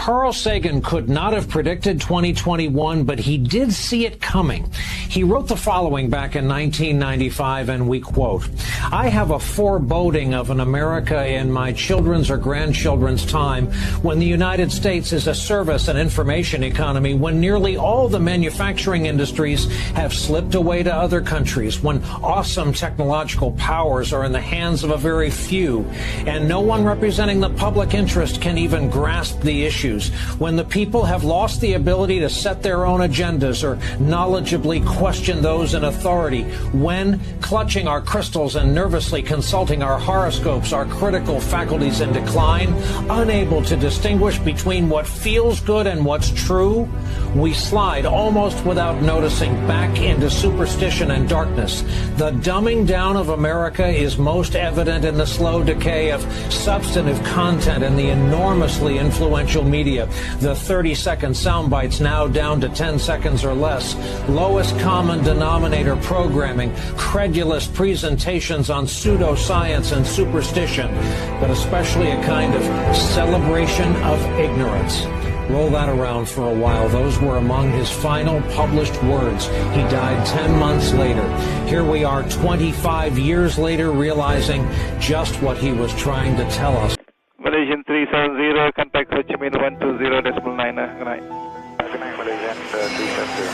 Carl Sagan could not have predicted 2021, but he did see it coming. He wrote the following back in 1995, and we quote, "I have a foreboding of an America in my children's or grandchildren's time when the United States is a service and information economy, when nearly all the manufacturing industries have slipped away to other countries, when awesome technological powers are in the hands of a very few, and no one representing the public interest can even grasp the issues, when the people have lost the ability to set their own agendas or knowledgeably question those in authority, when, clutching our crystals and nervously consulting our horoscopes, our critical faculties in decline, unable to distinguish between what feels good and what's true, we slide almost without noticing back into superstition and darkness. The dumbing down of America is most evident in the slow decay of substantive content in the enormously influential media, the 30-second sound bites now down to 10 seconds or less, lowest common denominator programming, credulous presentations on pseudoscience and superstition, but especially a kind of celebration of ignorance." Roll that around for a while. Those were among his final published words. He died 10 months later. Here we are 25 years later, realizing just what he was trying to tell us. Malaysian 370, contact Ho Chi Minh 120.9. Good night. Good night, Malaysian 370.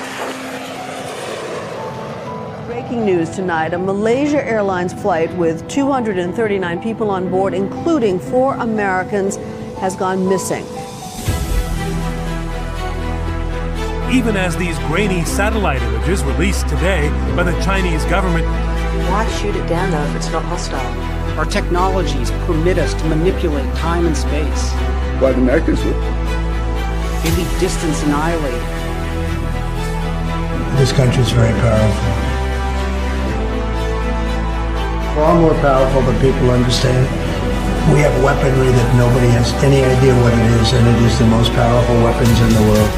Breaking news tonight, a Malaysia Airlines flight with 239 people on board, including 4 Americans, has gone missing. Even as these grainy satellite images released today by the Chinese government. Why shoot it down though if it's not hostile? Our technologies permit us to manipulate time and space. Why the Americans would? They leave distance annihilated. This country is very powerful. Far more powerful than people understand. We have weaponry that nobody has any idea what it is, and it is the most powerful weapons in the world.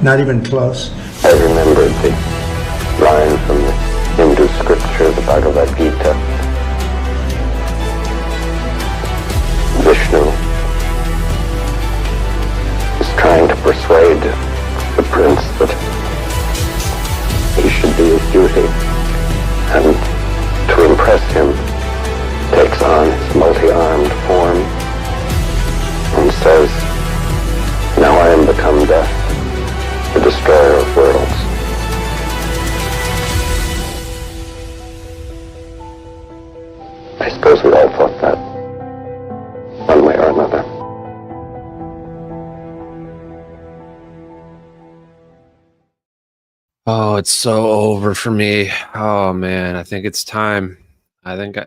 Not even close. I remembered the line from the Hindu scripture, the Bhagavad Gita. Vishnu is trying to persuade the prince that he should be his duty, and to impress him takes on his multi-armed form and says, "Now I am become death, the destroyer of worlds." I suppose we all thought that, one way or another. Oh, it's so over for me. Oh man, I think it's time. I think I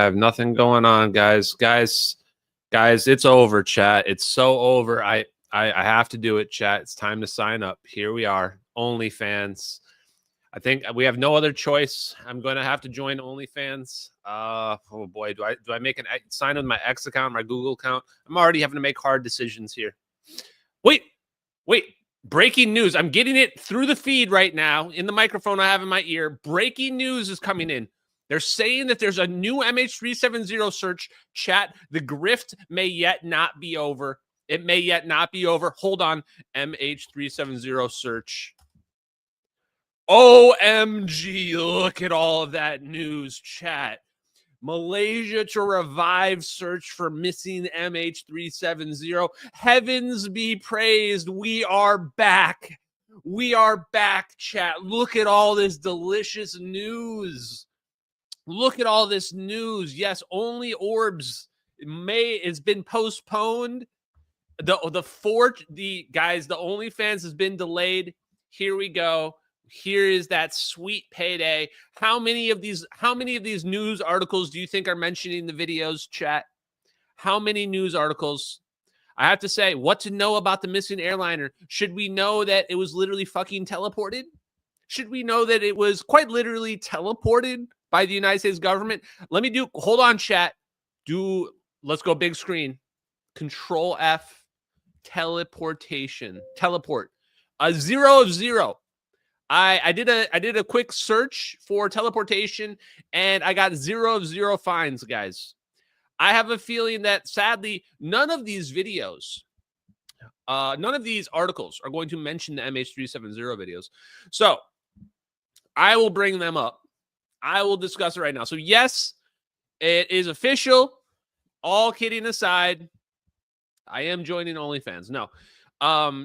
have nothing going on, guys. Guys, it's over, chat. It's so over. I have to do it, chat. It's time to sign up. Here we are, OnlyFans. I think we have no other choice. I'm going to have to join OnlyFans. Oh boy, do I sign with my X account, my Google account? I'm already having to make hard decisions here. Wait. Breaking news. I'm getting it through the feed right now in the microphone I have in my ear. Breaking news is coming in. They're saying that there's a new MH370 search, chat. The grift may yet not be over. It may yet not be over. Hold on. MH370 search. OMG, look at all of that news, chat. Malaysia to revive search for missing MH370. Heavens be praised. We are back. We are back, chat. Look at all this delicious news. Look at all this news. Yes, only orbs. It's been postponed. The OnlyFans has been delayed. Here we go. Here is that sweet payday. How many of these news articles do you think are mentioning the videos, chat? How many news articles? I have to say, what to know about the missing airliner? Should we know that it was literally fucking teleported? Should we know that it was quite literally teleported by the United States government? Hold on, chat. Let's go big screen. Control F, teleportation, teleport. 0 of 0. I did a quick search for teleportation and I got 0 of 0 finds, guys. I have a feeling that sadly, none of these videos, none of these articles are going to mention the MH370 videos. So I will bring them up. I will discuss it right now. So yes, it is official. All kidding aside, I am joining OnlyFans. No.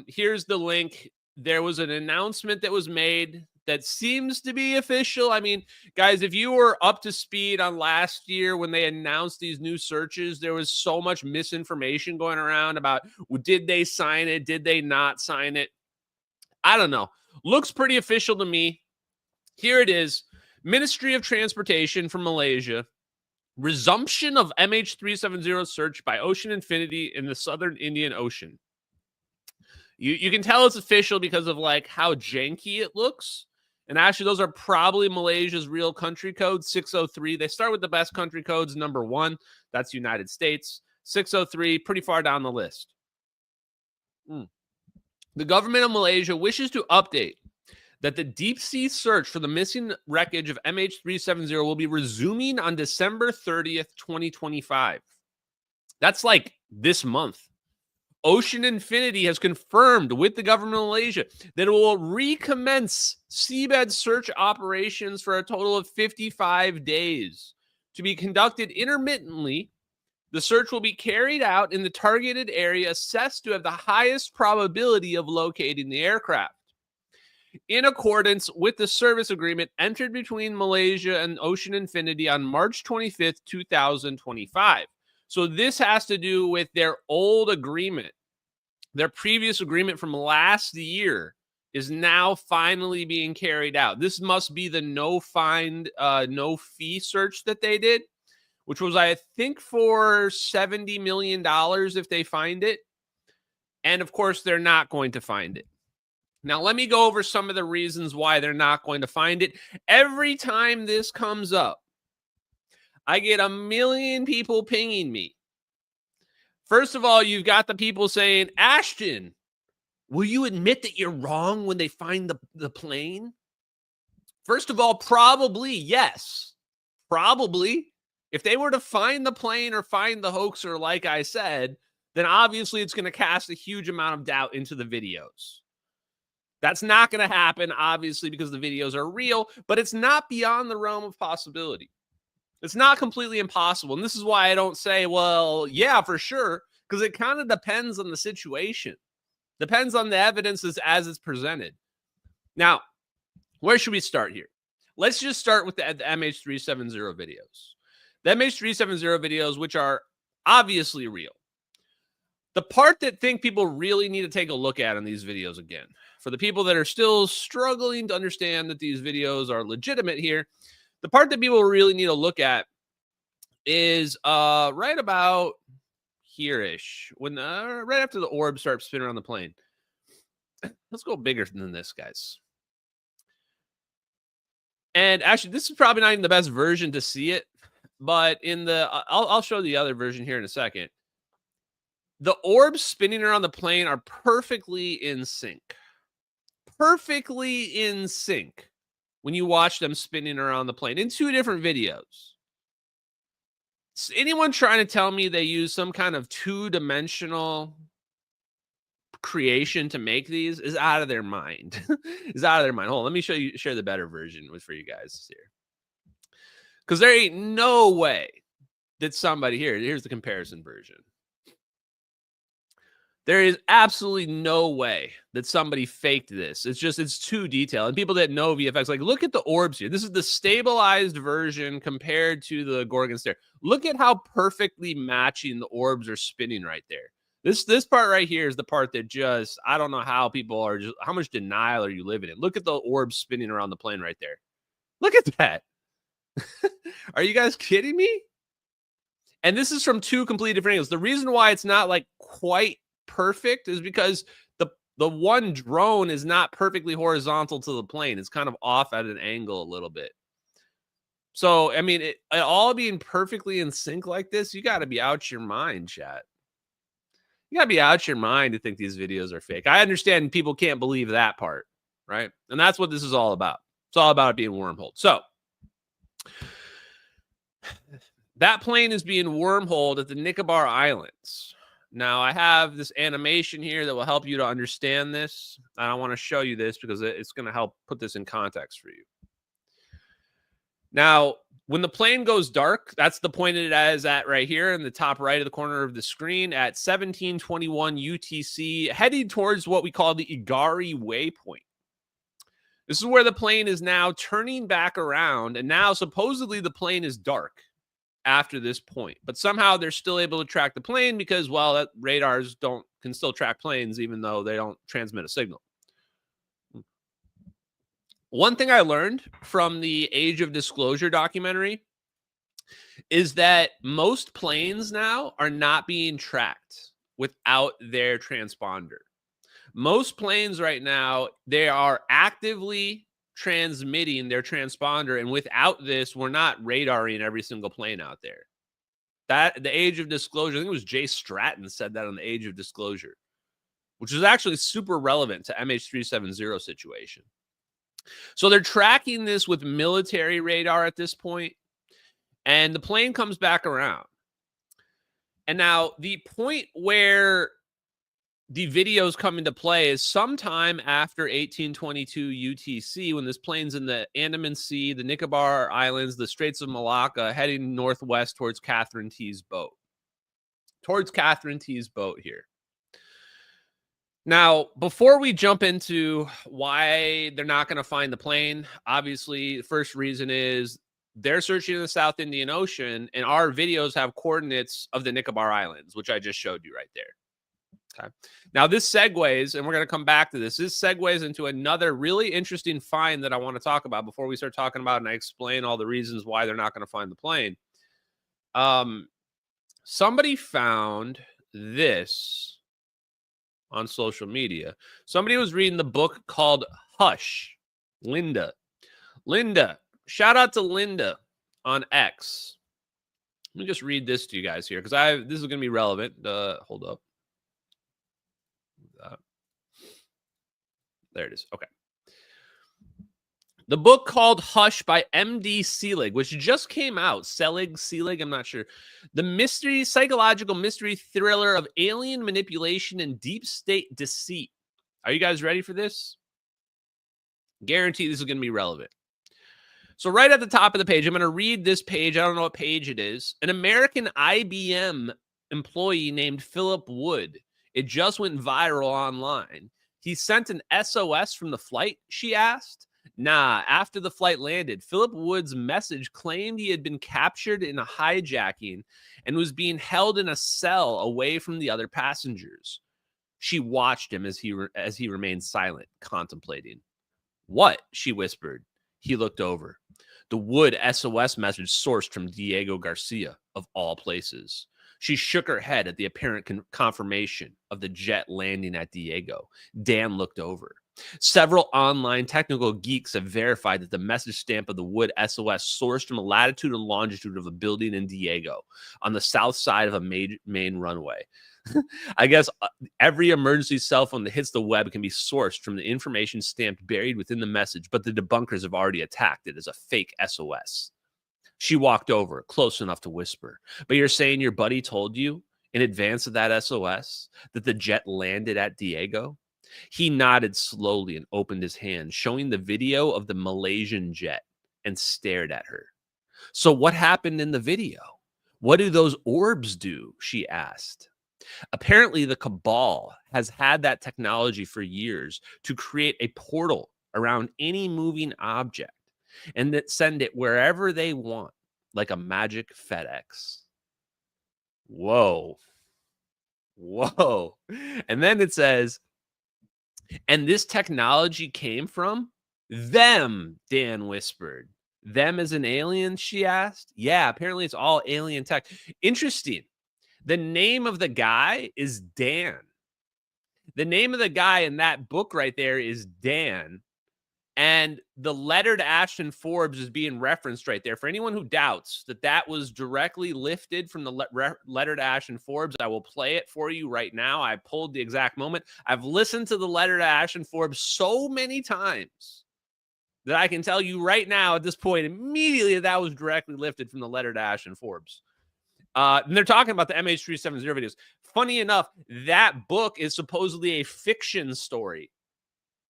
Here's the link. There was an announcement that was made that seems to be official. I mean, guys, if you were up to speed on last year when they announced these new searches, there was so much misinformation going around about, well, did they sign it? Did they not sign it? I don't know. Looks pretty official to me. Here it is. Ministry of Transportation from Malaysia. Resumption of MH370 search by Ocean Infinity in the Southern Indian Ocean. You can tell it's official because of like how janky it looks. And actually, those are probably Malaysia's real country codes, 603. They start with the best country codes, number 1. That's United States. 603, pretty far down the list. The government of Malaysia wishes to update that the deep-sea search for the missing wreckage of MH370 will be resuming on December 30th, 2025. That's like this month. Ocean Infinity has confirmed with the government of Malaysia that it will recommence seabed search operations for a total of 55 days to be conducted intermittently. The search will be carried out in the targeted area assessed to have the highest probability of locating the aircraft, in accordance with the service agreement entered between Malaysia and Ocean Infinity on March 25th, 2025. So this has to do with their old agreement. Their previous agreement from last year is now finally being carried out. This must be the no fee search that they did, which was, I think, for $70 million if they find it. And of course, they're not going to find it. Now, let me go over some of the reasons why they're not going to find it. Every time this comes up, I get a million people pinging me. First of all, you've got the people saying, Ashton, will you admit that you're wrong when they find the plane? First of all, probably, yes. Probably. If they were to find the plane or find the hoaxer, like I said, then obviously it's going to cast a huge amount of doubt into the videos. That's not going to happen, obviously, because the videos are real, but it's not beyond the realm of possibility. It's not completely impossible. And this is why I don't say, well, yeah, for sure, because it kind of depends on the situation. Depends on the evidence as it's presented. Now, where should we start here? Let's just start with the MH370 videos. The MH370 videos, which are obviously real. The part that people really need to take a look at in these videos again, for the people that are still struggling to understand that these videos are legitimate here, the part that people really need to look at is right about here-ish, when right after the orbs start spinning around the plane. Let's go bigger than this, guys. And actually, this is probably not even the best version to see it, but in the I'll show the other version here in a second. The orbs spinning around the plane are perfectly in sync. Perfectly in sync when you watch them spinning around the plane in 2 different videos. Is anyone trying to tell me they use some kind of 2-dimensional creation to make these is out of their mind. Is out of their mind. Hold on, let me share the better version for you guys here. Because there ain't no way that somebody here's the comparison version. There is absolutely no way that somebody faked this. It's too detailed. And people that know VFX, like, look at the orbs here. This is the stabilized version compared to the Gorgon stare. Look at how perfectly matching the orbs are spinning right there. This part right here is the part that just, I don't know how people are just, how much denial are you living in? Look at the orbs spinning around the plane right there. Look at that. Are you guys kidding me? And this is from 2 completely different angles. The reason why it's not like quite perfect is because the one drone is not perfectly horizontal to the plane. It's kind of off at an angle a little bit. So, I mean, it all being perfectly in sync like this, you got to be out your mind, chat. You got to be out your mind to think these videos are fake. I understand people can't believe that part, right? And that's what this is all about. It's all about it being wormhole. So, that plane is being wormholed at the Nicobar Islands. Now, I have this animation here that will help you to understand this. I want to show you this because it's going to help put this in context for you. Now, when the plane goes dark, that's the point it is at right here in the top right of the corner of the screen at 1721 UTC, heading towards what we call the Igari Waypoint. This is where the plane is now turning back around, and now supposedly the plane is dark after this point. But somehow they're still able to track the plane because, well, that radars can still track planes even though they don't transmit a signal. One thing I learned from the Age of Disclosure documentary is that most planes now are not being tracked without their transponder. Most planes right now, they are actively transmitting their transponder, and without this, we're not radaring every single plane out there. That the Age of Disclosure, I think it was Jay Stratton said that on the Age of Disclosure, which is actually super relevant to MH370 situation. So they're tracking this with military radar at this point, and the plane comes back around. And now the point where the videos come into play is sometime after 1822 UTC, when this plane's in the Andaman Sea, the Nicobar Islands, the Straits of Malacca, heading northwest towards Catherine T's boat. Towards Catherine T's boat here. Now, before we jump into why they're not going to find the plane, obviously, the first reason is they're searching in the South Indian Ocean, and our videos have coordinates of the Nicobar Islands, which I just showed you right there. Okay. Now, this segues, and we're going to come back to this. This segues into another really interesting find that I want to talk about before we start talking about and I explain all the reasons why they're not going to find the plane. Somebody found this on social media. Somebody was reading the book called Hush. Linda, shout out to Linda on X. Let me just read this to you guys here because this is going to be relevant. Hold up. There it is. Okay. The book called Hush by M.D. Selig, which just came out. Selig, I'm not sure. The psychological mystery thriller of alien manipulation and deep state deceit. Are you guys ready for this? Guarantee this is going to be relevant. So right at the top of the page, I'm going to read this page. I don't know what page it is. An American IBM employee named Philip Wood. It just went viral online. He sent an SOS from the flight, she asked. Nah, after the flight landed, Philip Wood's message claimed he had been captured in a hijacking and was being held in a cell away from the other passengers. She watched him as he remained silent, contemplating. What? She whispered. He looked over. The Wood SOS message sourced from Diego Garcia, of all places. She shook her head at the apparent confirmation of the jet landing at Diego. Dan looked over. Several online technical geeks have verified that the message stamp of the Wood SOS sourced from the latitude and longitude of a building in Diego on the south side of a main runway. I guess every emergency cell phone that hits the web can be sourced from the information stamped buried within the message, but the debunkers have already attacked it as a fake SOS. She walked over, close enough to whisper. But you're saying your buddy told you in advance of that SOS that the jet landed at Diego? He nodded slowly and opened his hand, showing the video of the Malaysian jet, and stared at her. So what happened in the video? What do those orbs do? She asked. Apparently, the cabal has had that technology for years to create a portal around any moving object and that send it wherever they want, like a magic FedEx. Whoa. And then it says, and this technology came from them, Dan whispered. Them as an alien, she asked. Yeah, apparently it's all alien tech. Interesting. The name of the guy is Dan. The name of the guy in that book right there is Dan. And the letter to Ashton Forbes is being referenced right there. For anyone who doubts that that was directly lifted from the letter to Ashton Forbes, I will play it for you right now. I pulled the exact moment. I've listened to the letter to Ashton Forbes so many times that I can tell you right now at this point immediately that was directly lifted from the letter to Ashton Forbes. And they're talking about the MH370 videos. Funny enough, that book is supposedly a fiction story.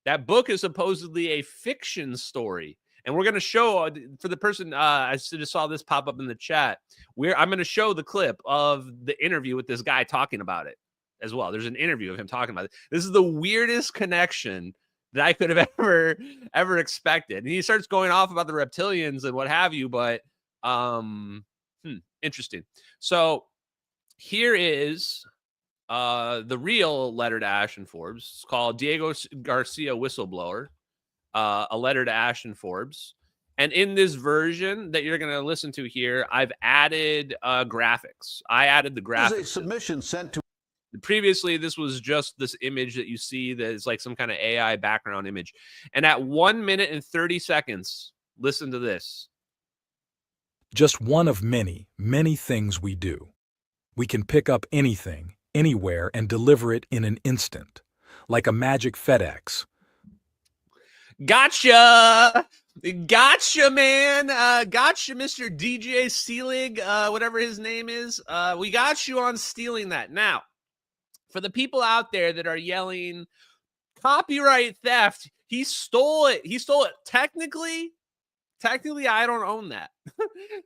That book is supposedly a fiction story. And we're going to show, for the person, I just saw this pop up in the chat, I'm going to show the clip of the interview with this guy talking about it as well. There's an interview of him talking about it. This is the weirdest connection that I could have ever expected. And he starts going off about the reptilians and what have you, but interesting. So here is the real letter to Ashton Forbes. It's called Diego Garcia Whistleblower, a letter to Ashton Forbes. And in this version that you're going to listen to here, I've added graphics. I added the graphics. There's a submission sent to. Previously, this was just this image that you see that is like some kind of AI background image. And at 1 minute and 30 seconds, listen to this. Just one of many, many things we do. We can pick up anything, anywhere, and deliver it in an instant, like a magic FedEx. Gotcha! Gotcha, man! Gotcha, Mr. DJ Seelig, whatever his name is. We got you on stealing that. Now, for the people out there that are yelling, copyright theft, he stole it. He stole it. Technically, I don't own that.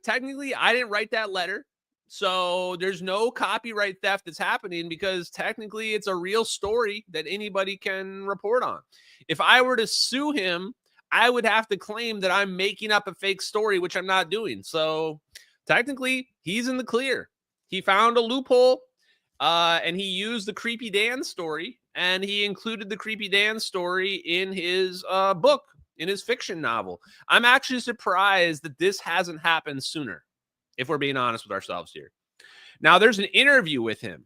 Technically, I didn't write that letter. So there's no copyright theft that's happening because technically it's a real story that anybody can report on. If I were to sue him, I would have to claim that I'm making up a fake story, which I'm not doing. So technically, he's in the clear. He found a loophole, and he used the Creepy Dan story, and he included the Creepy Dan story in his book, in his fiction novel. I'm actually surprised that this hasn't happened sooner, if we're being honest with ourselves here. Now, there's an interview with him.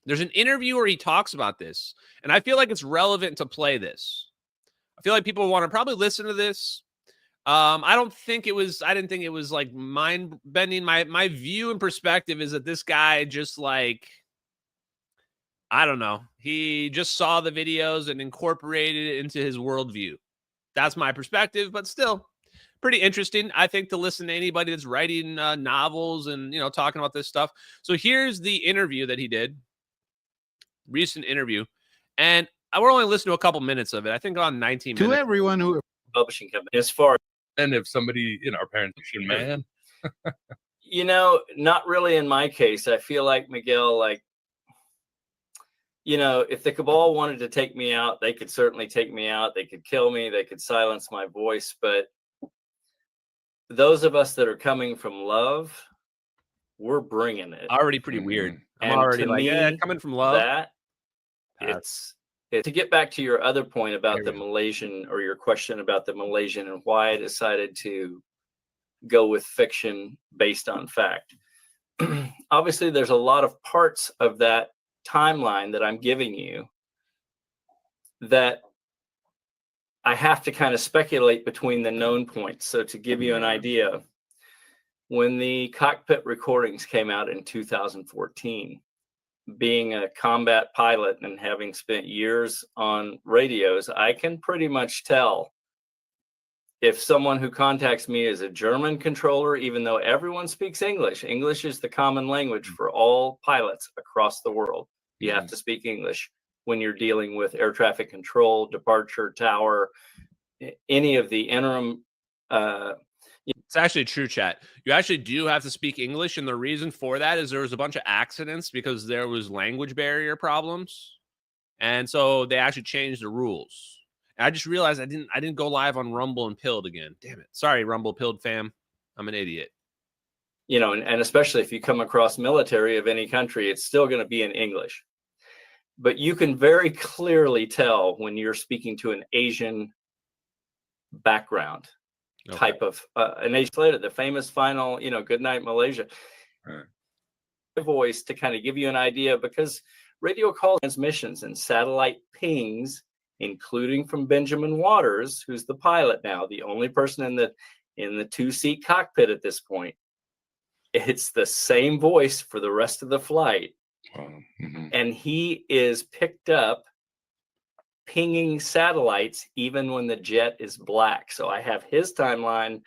There's an interview where he talks about this, and I feel like it's relevant to play this. I feel like people want to probably listen to this. I didn't think it was like mind bending. My view and perspective is that this guy just like, I don't know. He just saw the videos and incorporated it into his worldview. That's my perspective, but still pretty interesting, I think, to listen to anybody that's writing novels and, talking about this stuff. So here's the interview that he did, recent interview. And we're only listening to a couple minutes of it. I think on 19 minutes. To everyone who publishing company, as far and if somebody, our parents should, man. Not really in my case. I feel like Miguel, if the cabal wanted to take me out, they could certainly take me out. They could kill me. They could silence my voice. But those of us that are coming from love, we're bringing it. Already pretty weird. I'm and already like, coming from love. It's to get back to your other point about the Malaysian, or your question about the Malaysian and why I decided to go with fiction based on fact. Obviously, there's a lot of parts of that timeline that I'm giving you that I have to kind of speculate between the known points. So to give you an idea, when the cockpit recordings came out in 2014, being a combat pilot and having spent years on radios, I can pretty much tell if someone who contacts me is a German controller, even though everyone speaks English. English is the common language for all pilots across the world. You have to speak English when you're dealing with air traffic control, departure tower, any of the interim. It's actually true, chat. You actually do have to speak English, and the reason for that is there was a bunch of accidents because there was language barrier problems, and so they actually changed the rules. And I just realized I didn't go live on Rumble and Pilled again. Damn it! Sorry, Rumble Pilled fam. I'm an idiot. And especially if you come across military of any country, it's still going to be in English. But you can very clearly tell when you're speaking to an Asian background type of an Asian later, the famous final, good night Malaysia voice, to kind of give you an idea, because radio call transmissions and satellite pings, including from Benjamin Waters, who's the pilot now, the only person in the two-seat cockpit at this point. It's the same voice for the rest of the flight. And he is picked up pinging satellites even when the jet is black. So I have his timeline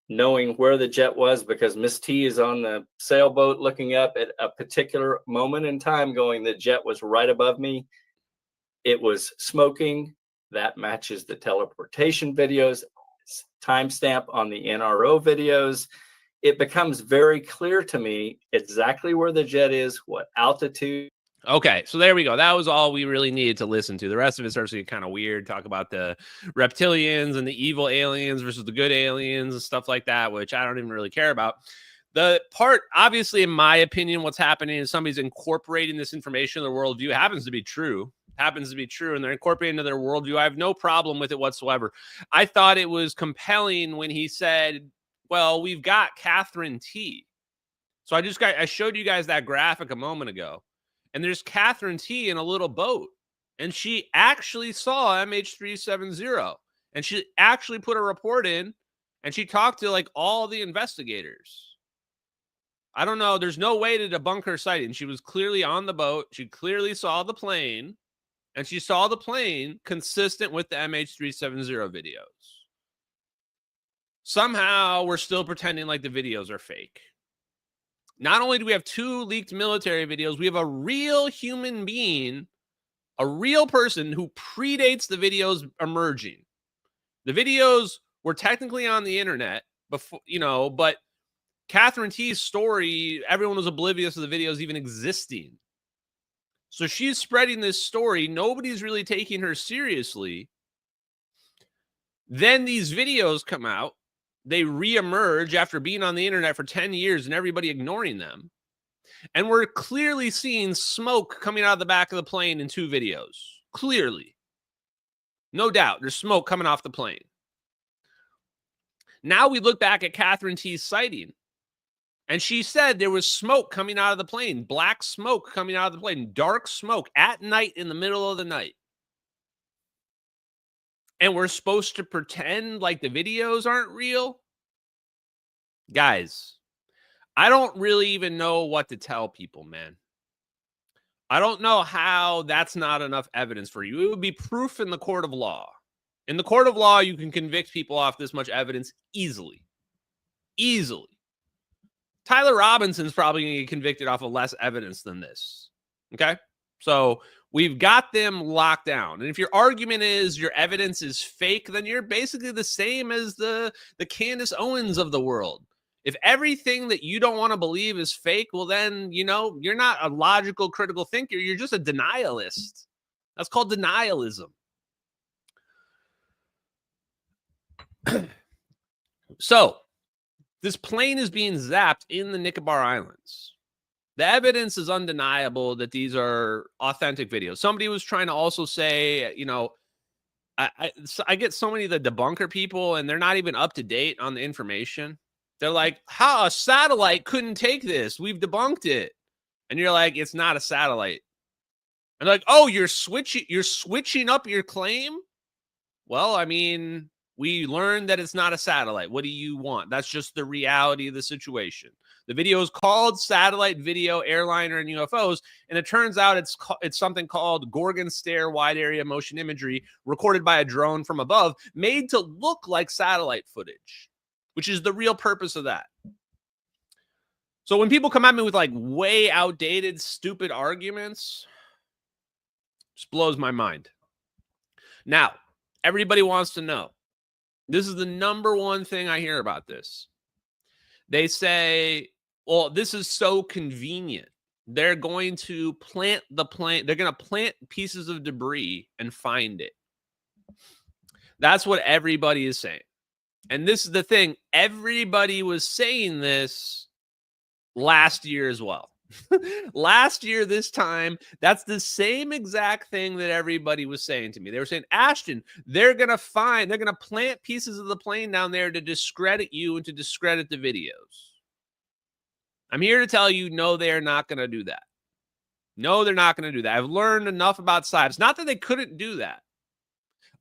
knowing where the jet was, because Miss T is on the sailboat looking up at a particular moment in time going, the jet was right above me. It was smoking. That matches the teleportation videos, timestamp on the NRO videos. It becomes very clear to me exactly where the jet is, what altitude. Okay, so there we go. That was all we really needed to listen to. The rest of it starts to get kind of weird. Talk about the reptilians and the evil aliens versus the good aliens and stuff like that, which I don't even really care about. The part, obviously, in my opinion, what's happening is somebody's incorporating this information in their worldview. It happens to be true. And they're incorporating into their worldview. I have no problem with it whatsoever. I thought it was compelling when he said, well, we've got Catherine T. So I showed you guys that graphic a moment ago. And there's Catherine T in a little boat. And she actually saw MH370. And she actually put a report in. And she talked to like all the investigators. I don't know. There's no way to debunk her sighting. She was clearly on the boat. She clearly saw the plane. And she saw the plane consistent with the MH370 videos. Somehow we're still pretending like the videos are fake. Not only do we have 2 leaked military videos, we have a real human being, a real person who predates the videos emerging. The videos were technically on the internet before, but Catherine T's story, everyone was oblivious of the videos even existing. So she's spreading this story. Nobody's really taking her seriously. Then these videos come out. They reemerge after being on the internet for 10 years and everybody ignoring them. And we're clearly seeing smoke coming out of the back of the plane in 2 videos. Clearly. No doubt. There's smoke coming off the plane. Now we look back at Catherine T's sighting. And she said there was smoke coming out of the plane. Black smoke coming out of the plane. Dark smoke at night in the middle of the night. And we're supposed to pretend like the videos aren't real? Guys, I don't really even know what to tell people, man. I don't know how that's not enough evidence for you. It would be proof in the court of law. In the court of law, you can convict people off this much evidence easily. Easily. Tyler Robinson's probably going to get convicted off of less evidence than this. Okay? So we've got them locked down. And if your argument is your evidence is fake, then you're basically the same as the Candace Owens of the world. If everything that you don't want to believe is fake, well then, you're not a logical, critical thinker. You're just a denialist. That's called denialism. So, this plane is being zapped in the Nicobar Islands. The evidence is undeniable that these are authentic videos. Somebody was trying to also say, I get so many of the debunker people, and they're not even up to date on the information. They're like, how a satellite couldn't take this? We've debunked it. And you're like, it's not a satellite. And like, oh, you're switching up your claim? Well, I mean, we learned that it's not a satellite. What do you want? That's just the reality of the situation. The video is called Satellite Video, Airliner, and UFOs, and it turns out it's something called Gorgon Stare Wide Area Motion Imagery recorded by a drone from above, made to look like satellite footage, which is the real purpose of that. So when people come at me with like way outdated, stupid arguments, it just blows my mind. Now, everybody wants to know. This is the number one thing I hear about this. They say, well, this is so convenient. They're going to plant the plane. They're going to plant pieces of debris and find it. That's what everybody is saying. And this is the thing. Everybody was saying this last year as well. Last year, this time, that's the same exact thing that everybody was saying to me. They were saying, Ashton, they're going to plant pieces of the plane down there to discredit you and to discredit the videos. I'm here to tell you, no, they're not going to do that. No, they're not going to do that. I've learned enough about science. Not that they couldn't do that.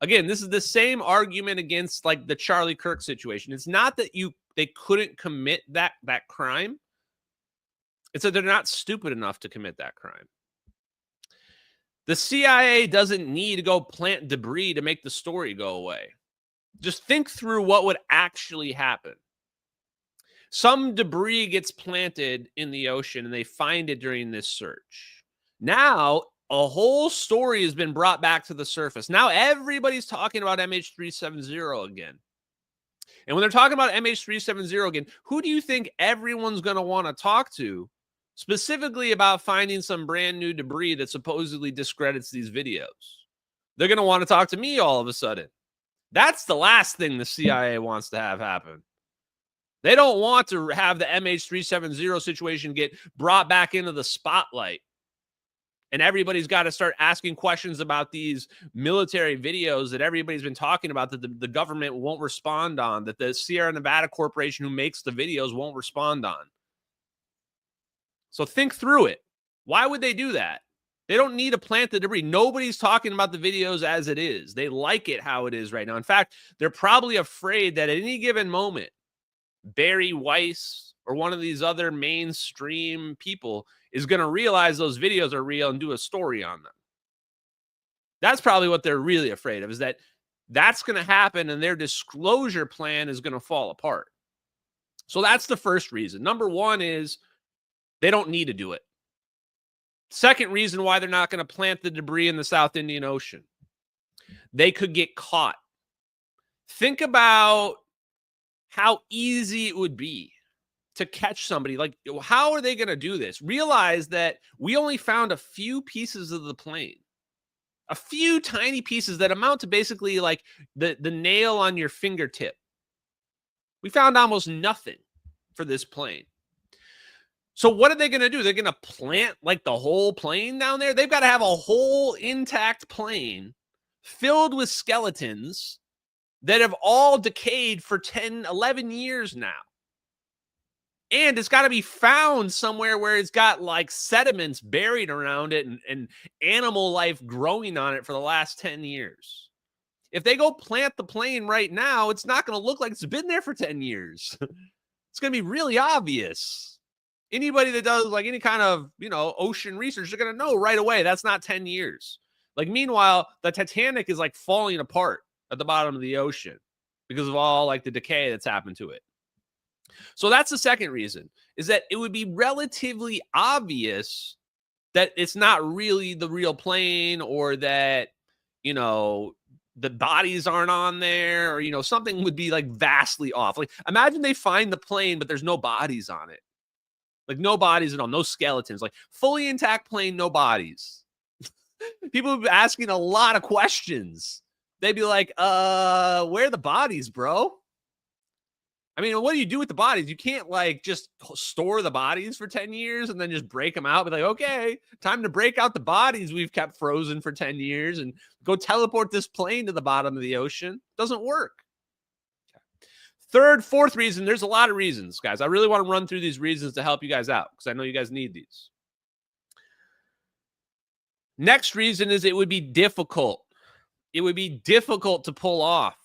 Again, this is the same argument against like the Charlie Kirk situation. It's not that they couldn't commit that crime. It's that they're not stupid enough to commit that crime. The CIA doesn't need to go plant debris to make the story go away. Just think through what would actually happen. Some debris gets planted in the ocean and they find it during this search. Now, a whole story has been brought back to the surface. Now everybody's talking about MH370 again. And when they're talking about MH370 again, who do you think everyone's going to want to talk to specifically about finding some brand new debris that supposedly discredits these videos? They're going to want to talk to me all of a sudden. That's the last thing the CIA wants to have happen. They don't want to have the MH370 situation get brought back into the spotlight. And everybody's got to start asking questions about these military videos that everybody's been talking about that the government won't respond on, that the Sierra Nevada Corporation who makes the videos won't respond on. So think through it. Why would they do that? They don't need to plant the debris. Nobody's talking about the videos as it is. They like it how it is right now. In fact, they're probably afraid that at any given moment, Barry Weiss or one of these other mainstream people is going to realize those videos are real and do a story on them. That's probably what they're really afraid of, is that that's going to happen and their disclosure plan is going to fall apart. So that's the first reason. Number one is they don't need to do it. Second reason why they're not going to plant the debris in the South Indian Ocean. They could get caught. Think about how easy it would be to catch somebody. Like, how are they going to do this? Realize that we only found a few pieces of the plane. A few tiny pieces that amount to basically like the nail on your fingertip. We found almost nothing for this plane. So what are they going to do? They're going to plant like the whole plane down there? They've got to have a whole intact plane filled with skeletons that have all decayed for 10, 11 years now. And it's got to be found somewhere where it's got like sediments buried around it and animal life growing on it for the last 10 years. If they go plant the plane right now, it's not going to look like it's been there for 10 years. It's going to be really obvious. Anybody that does like any kind of, ocean research, they're going to know right away that's not 10 years. Like, meanwhile, the Titanic is like falling apart at the bottom of the ocean because of all like the decay that's happened to it. So that's the second reason, is that it would be relatively obvious that it's not really the real plane, or that, the bodies aren't on there, or, something would be like vastly off. Like, imagine they find the plane, but there's no bodies on it. Like, no bodies at all, no skeletons, like fully intact plane, no bodies. People would be asking a lot of questions. They'd be like, where are the bodies, bro? I mean, what do you do with the bodies? You can't like just store the bodies for 10 years and then just break them out. Be like, okay, time to break out the bodies we've kept frozen for 10 years and go teleport this plane to the bottom of the ocean. Doesn't work. Third, fourth reason, there's a lot of reasons, guys. I really want to run through these reasons to help you guys out because I know you guys need these. Next reason is it would be difficult. It would be difficult to pull off.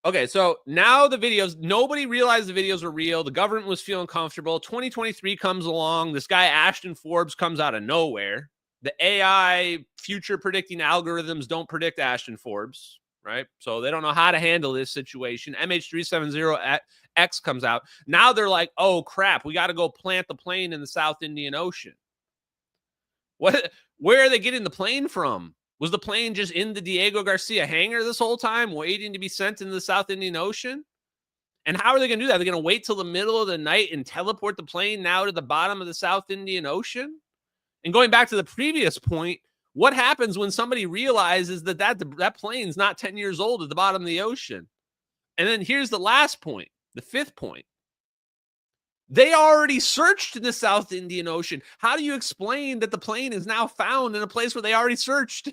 Okay, so now the videos, nobody realized the videos were real. The government was feeling comfortable. 2023 comes along. This guy, Ashton Forbes, comes out of nowhere. The AI future predicting algorithms don't predict Ashton Forbes, right? So they don't know how to handle this situation. MH370X comes out. Now they're like, oh, crap, we got to go plant the plane in the South Indian Ocean. Where are they getting the plane from? Was the plane just in the Diego Garcia hangar this whole time, waiting to be sent into the South Indian Ocean? And how are they going to do that? They're going to wait till the middle of the night and teleport the plane now to the bottom of the South Indian Ocean? And going back to the previous point, what happens when somebody realizes that plane's not 10 years old at the bottom of the ocean? And then here's the last point, the fifth point. They already searched in the South Indian Ocean. How do you explain that the plane is now found in a place where they already searched?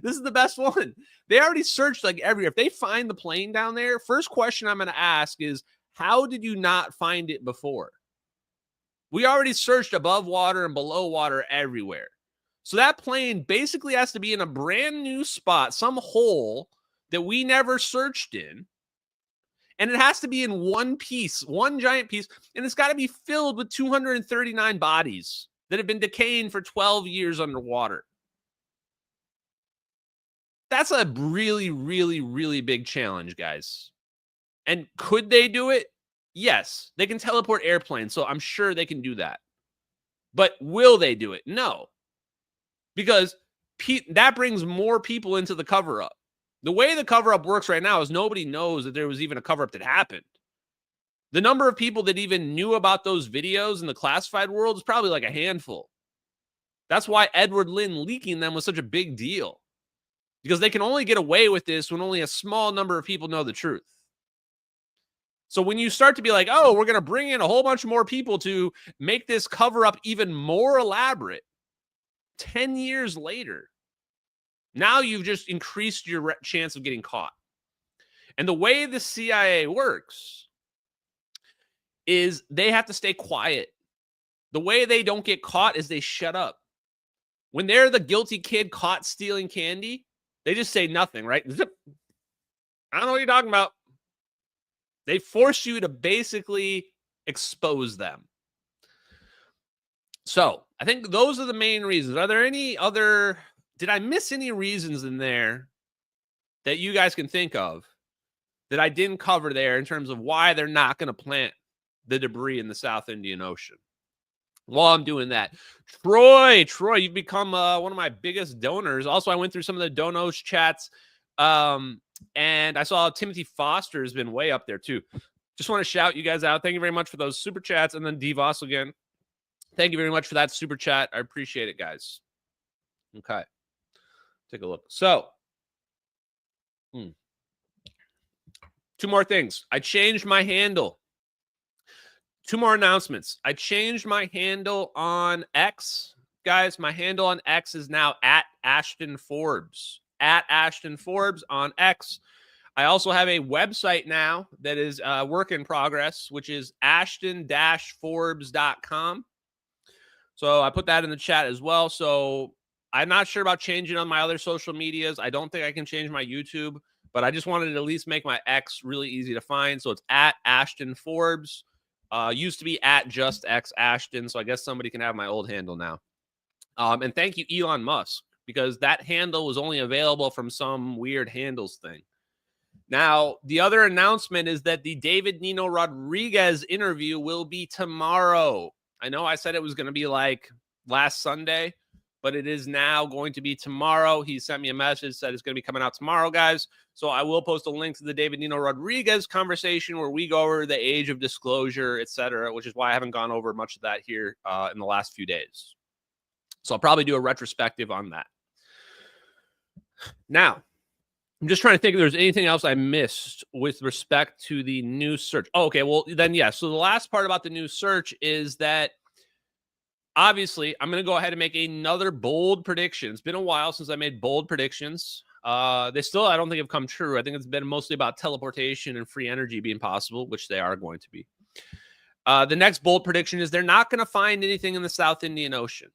This is the best one. They already searched like everywhere. If they find the plane down there, first question I'm going to ask is, how did you not find it before? We already searched above water and below water everywhere. So that plane basically has to be in a brand new spot, some hole that we never searched in. And it has to be in one piece, one giant piece. And it's got to be filled with 239 bodies that have been decaying for 12 years underwater. That's a really, really, really big challenge, guys. And could they do it? Yes, they can teleport airplanes, so I'm sure they can do that. But will they do it? No. Because that brings more people into the cover-up. The way the cover-up works right now is nobody knows that there was even a cover-up that happened. The number of people that even knew about those videos in the classified world is probably like a handful. That's why Edward Lin leaking them was such a big deal. Because they can only get away with this when only a small number of people know the truth. So when you start to be like, oh, we're going to bring in a whole bunch more people to make this cover-up even more elaborate, 10 years later, now you've just increased your chance of getting caught. And the way the CIA works is they have to stay quiet. The way they don't get caught is they shut up. When they're the guilty kid caught stealing candy, they just say nothing, right? Zip. I don't know what you're talking about. They force you to basically expose them. So I think those are the main reasons. Are there any other, did I miss any reasons in there that you guys can think of that I didn't cover there in terms of why they're not going to plant the debris in the South Indian Ocean? While I'm doing that, Troy, you've become one of my biggest donors. Also, I went through some of the donos chats, and I saw Timothy Foster has been way up there too. Just want to shout you guys out. Thank you very much for those super chats. And then DeVos again. Thank you very much for that super chat. I appreciate it, guys. Okay. Take a look. So, 2 more things. I changed my handle. 2 more announcements. I changed my handle on X. Guys, my handle on X is now at Ashton Forbes. At Ashton Forbes on X. I also have a website now that is work in progress, which is ashton-forbes.com. So I put that in the chat as well. So I'm not sure about changing on my other social medias. I don't think I can change my YouTube, but I just wanted to at least make my X really easy to find. So it's at Ashton Forbes. Used to be at just X Ashton, so I guess somebody can have my old handle now. And thank you, Elon Musk, because that handle was only available from some weird handles thing. Now, the other announcement is that the David Nino Rodriguez interview will be tomorrow. I know I said it was going to be like last Sunday, but it is now going to be tomorrow. He sent me a message, said it's going to be coming out tomorrow, guys. So I will post a link to the David Nino Rodriguez conversation where we go over the age of disclosure, etc., which is why I haven't gone over much of that here in the last few days. So I'll probably do a retrospective on that. Now, I'm just trying to think if there's anything else I missed with respect to the new search. Oh, okay, well, then, yeah. So the last part about the new search is that obviously, I'm going to go ahead and make another bold prediction. It's been a while since I made bold predictions. They still, I don't think, have come true. I think it's been mostly about teleportation and free energy being possible, which they are going to be. The next bold prediction is they're not going to find anything in the South Indian Ocean.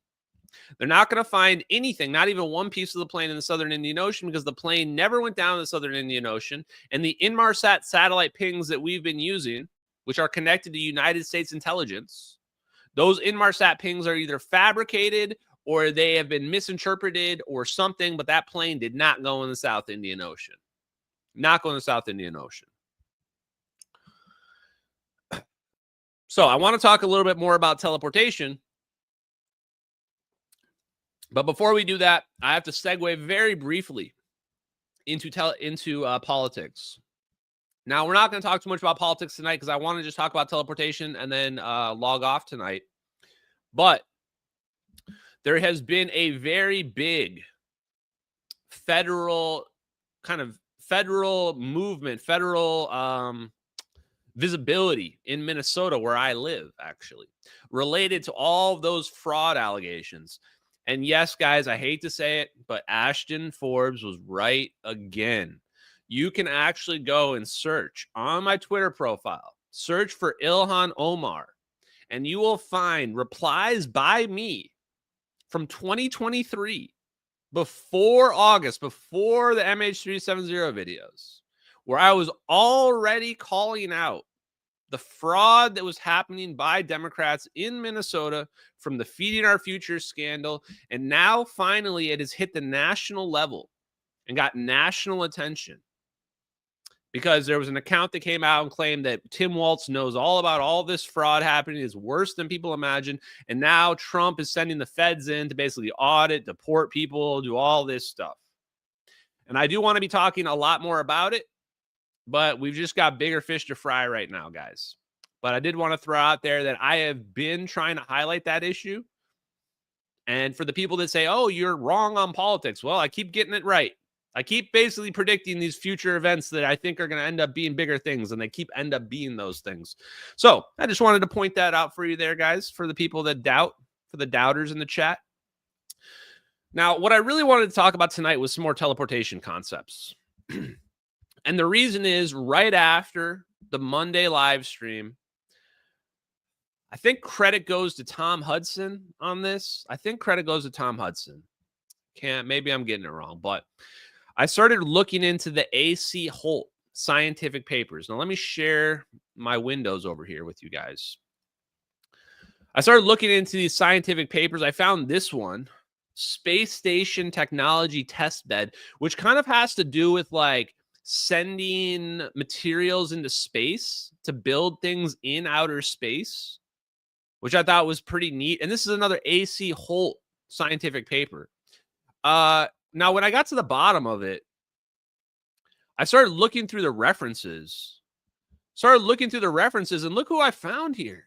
They're not going to find anything, not even one piece of the plane in the Southern Indian Ocean, because the plane never went down the Southern Indian Ocean. And the Inmarsat satellite pings that we've been using, which are connected to United States intelligence, those Inmarsat pings are either fabricated or they have been misinterpreted or something, but that plane did not go in the South Indian Ocean. Not go in the South Indian Ocean. So I want to talk a little bit more about teleportation. But before we do that, I have to segue very briefly into politics. Now, we're not going to talk too much about politics tonight because I want to just talk about teleportation and then log off tonight. But there has been a very big federal movement, federal visibility in Minnesota, where I live, actually, related to all of those fraud allegations. And yes, guys, I hate to say it, but Ashton Forbes was right again. You can actually go and search on my Twitter profile, search for Ilhan Omar, and you will find replies by me from 2023, before August, before the MH370 videos, where I was already calling out the fraud that was happening by Democrats in Minnesota from the Feeding Our Future scandal. And now, finally, it has hit the national level and got national attention. because there was an account that came out and claimed that Tim Waltz knows all about all this fraud happening. It's worse than people imagine. And now Trump is sending the feds in to basically audit, deport people, do all this stuff. And I do want to be talking a lot more about it, but we've just got bigger fish to fry right now, guys. But I did want to throw out there that I have been trying to highlight that issue. And for the people that say, oh, you're wrong on politics, well, I keep getting it right. I keep basically predicting these future events that I think are going to end up being bigger things, and they end up being those things. So I just wanted to point that out for you there, guys, for the people that doubt, for the doubters in the chat. Now, what I really wanted to talk about tonight was some more teleportation concepts. And the reason is right after the Monday live stream, I think credit goes to Tom Hudson on this. I think credit goes to Tom Hudson. Maybe I'm getting it wrong, but I started looking into the A.C. Holt scientific papers. Now, let me share my windows over here with you guys. I started looking into these scientific papers. I found this one, Space Station Technology Testbed, which kind of has to do with like sending materials into space to build things in outer space, which I thought was pretty neat. And this is another A.C. Holt scientific paper. Now, when I got to the bottom of it, I started looking through the references. And look who I found here.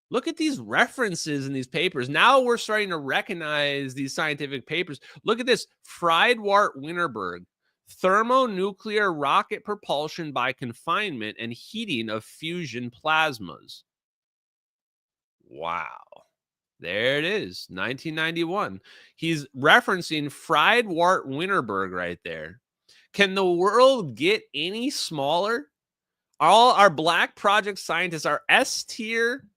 Look at these references in these papers. Now we're starting to recognize these scientific papers. Look at this. Friedwart-Winterberg, thermonuclear rocket propulsion by confinement and heating of fusion plasmas. Wow. There it is, 1991. He's referencing Friedwart-Winterberg right there. Can the world get any smaller? All our Black Project scientists, our S-tier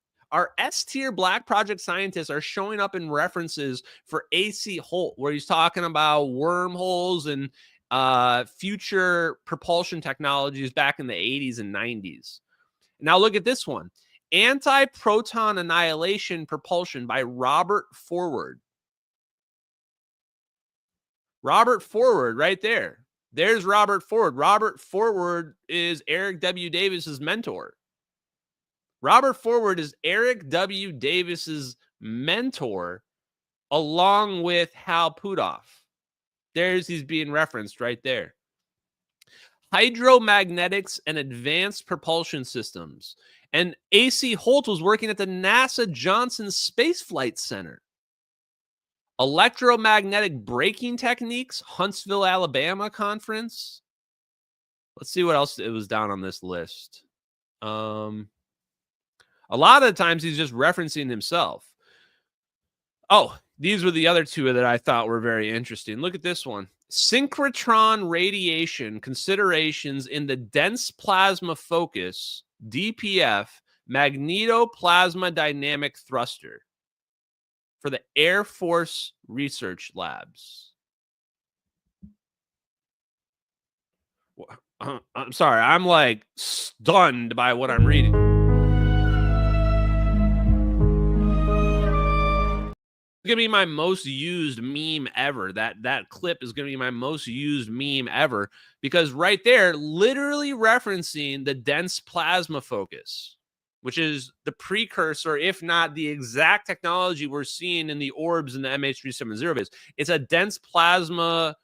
Black Project scientists are showing up in references for A.C. Holt, where he's talking about wormholes and future propulsion technologies back in the 80s and 90s. Now look at this one. Anti-Proton Annihilation Propulsion by Robert Forward. Robert Forward right there. There's Robert Forward. Robert Forward is Eric W. Davis's mentor. Robert Forward is Eric W. Davis's mentor along with Hal Puthoff. He's being referenced right there. Hydromagnetics and Advanced Propulsion Systems. And A.C. Holt was working at the NASA Johnson Space Flight Center. Electromagnetic Braking Techniques, Huntsville, Alabama conference. Let's see what else it was down on this list. A lot of the times he's just referencing himself. Oh, these were the other two that I thought were very interesting. Look at this one. Synchrotron radiation considerations in the dense plasma focus, DPF, magnetoplasma dynamic thruster for the Air Force Research Labs. I'm sorry, I'm like stunned by what I'm reading. Going to be my most used meme ever. That clip is going to be my most used meme ever, because right there, literally referencing the dense plasma focus, which is the precursor, if not the exact technology we're seeing in the orbs in the MH370 base. It's a dense plasma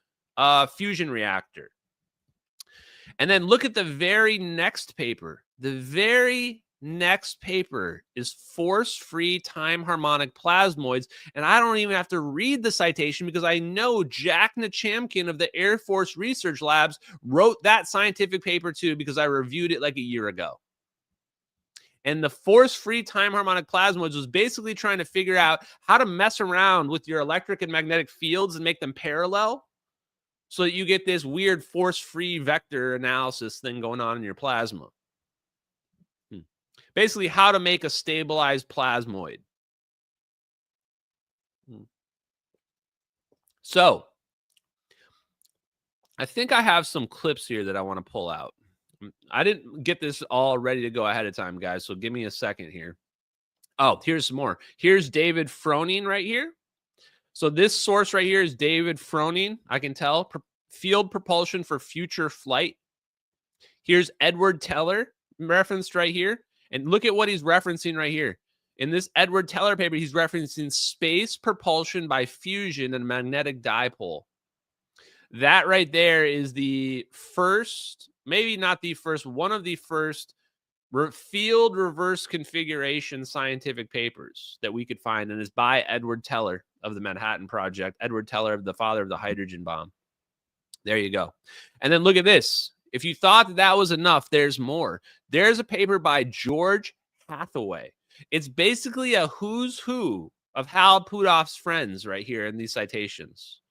fusion reactor. And then look at the very next paper. The very next paper is force-free time harmonic plasmoids, and I don't even have to read the citation because I know Jack Nachamkin of the Air Force Research Labs wrote that scientific paper too, because I reviewed it like a year ago. And the force-free time harmonic plasmoids was basically trying to figure out how to mess around with your electric and magnetic fields and make them parallel so that you get this weird force-free vector analysis thing going on in your plasma. Basically, how to make a stabilized plasmoid. So, I think I have some clips here that I want to pull out. I didn't get this all ready to go ahead of time, guys, so give me a second here. Oh, here's some more. Here's David Froning right here. So this source right here is David Froning. I can tell. Field propulsion for future flight. Here's Edward Teller referenced right here. And look at what he's referencing right here. In this Edward Teller paper, he's referencing space propulsion by fusion and magnetic dipole. That right there is the first, maybe not the first, one of the first field reverse configuration scientific papers that we could find, and is by Edward Teller of the Manhattan Project. Edward Teller, the father of the hydrogen bomb. There you go. And then look at this. If you thought that was enough, there's more. There's a paper by George Hathaway. It's basically a who's who of Hal Puthoff's friends right here in these citations.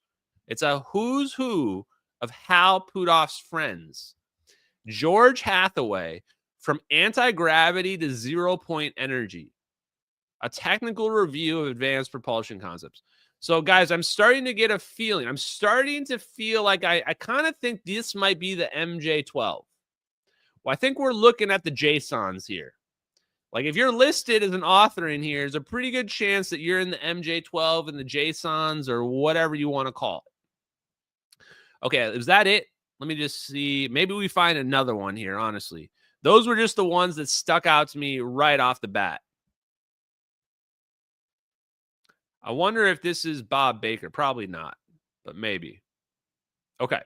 It's a who's who of Hal Puthoff's friends. George Hathaway, From Anti-Gravity to Zero-Point Energy, a technical review of advanced propulsion concepts. So, guys, I'm starting to get a feeling. I'm starting to feel like I kind of think this might be the MJ12. Well, I think we're looking at the JSONs here. Like, if you're listed as an author in here, there's a pretty good chance that you're in the MJ12 and the JSONs or whatever you want to call it. Okay, is that it? Let me just see. Maybe we find another one here, honestly. Those were just the ones that stuck out to me right off the bat. I wonder if this is Bob Baker. Probably not, but maybe. Okay.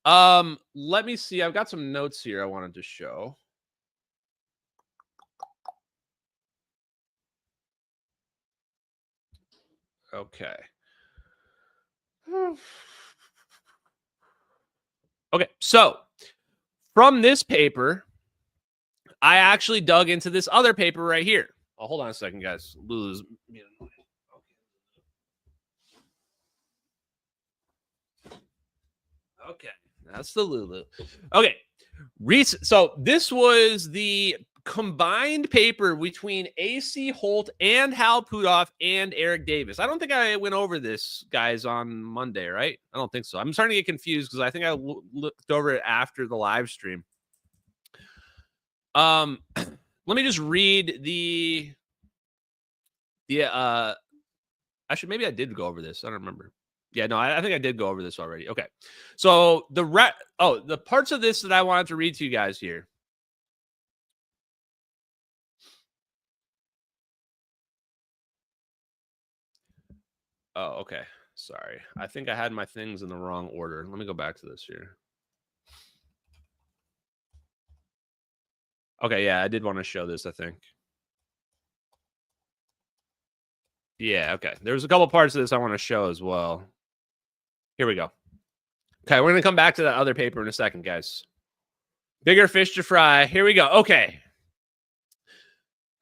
Let me see. I've got some notes here I wanted to show. Okay. Okay, so from this paper, I actually dug into this other paper right here. Oh, hold on a second, guys. Lulu's. Okay, that's the Lulu. Okay, so this was the combined paper between A.C. Holt and Hal Puthoff and Eric Davis. I don't think I went over this, guys, on Monday, right? I don't think so. I'm starting to get confused because I think I looked over it after the live stream. Let me just read actually, maybe I did go over this. I don't remember. Yeah, no, I think I did go over this already. Okay. So the parts of this that I wanted to read to you guys here. Oh, okay. Sorry. I think I had my things in the wrong order. Let me go back to this here. Okay, yeah, I did want to show this, I think. Yeah, okay. There's a couple parts of this I want to show as well. Here we go. Okay, we're going to come back to that other paper in a second, guys. Bigger fish to fry. Here we go. Okay.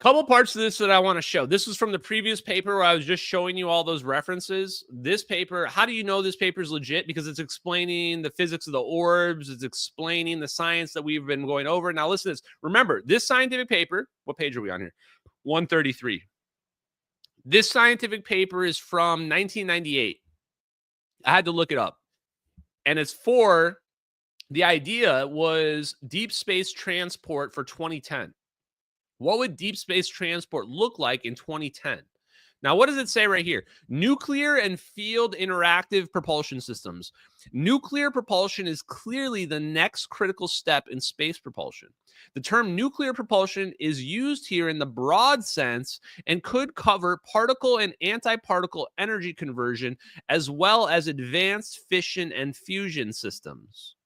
Couple parts of this that I want to show. This was from the previous paper where I was just showing you all those references. This paper, how do you know this paper is legit? Because it's explaining the physics of the orbs. It's explaining the science that we've been going over. Now, listen to this. Remember, this scientific paper, what page are we on here? 133. This scientific paper is from 1998. I had to look it up. And it's for, the idea was deep space transport for 2010. What would deep space transport look like in 2010? Now, what does it say right here? Nuclear and field interactive propulsion systems. Nuclear propulsion is clearly the next critical step in space propulsion. The term nuclear propulsion is used here in the broad sense and could cover particle and antiparticle energy conversion, as well as advanced fission and fusion systems.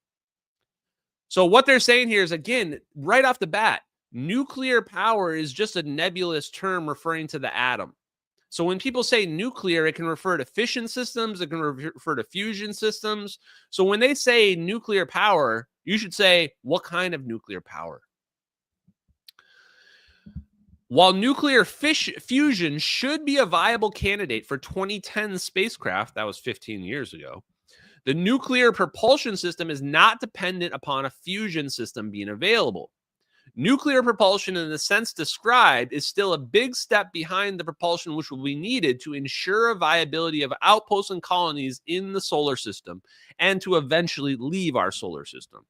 So what they're saying here is, again, right off the bat, nuclear power is just a nebulous term referring to the atom. So when people say nuclear, it can refer to fission systems, it can refer to fusion systems. So when they say nuclear power, you should say, what kind of nuclear power? While nuclear fusion should be a viable candidate for 2010 spacecraft, that was 15 years ago, the nuclear propulsion system is not dependent upon a fusion system being available. Nuclear propulsion, in the sense described, is still a big step behind the propulsion which will be needed to ensure a viability of outposts and colonies in the solar system and to eventually leave our solar system.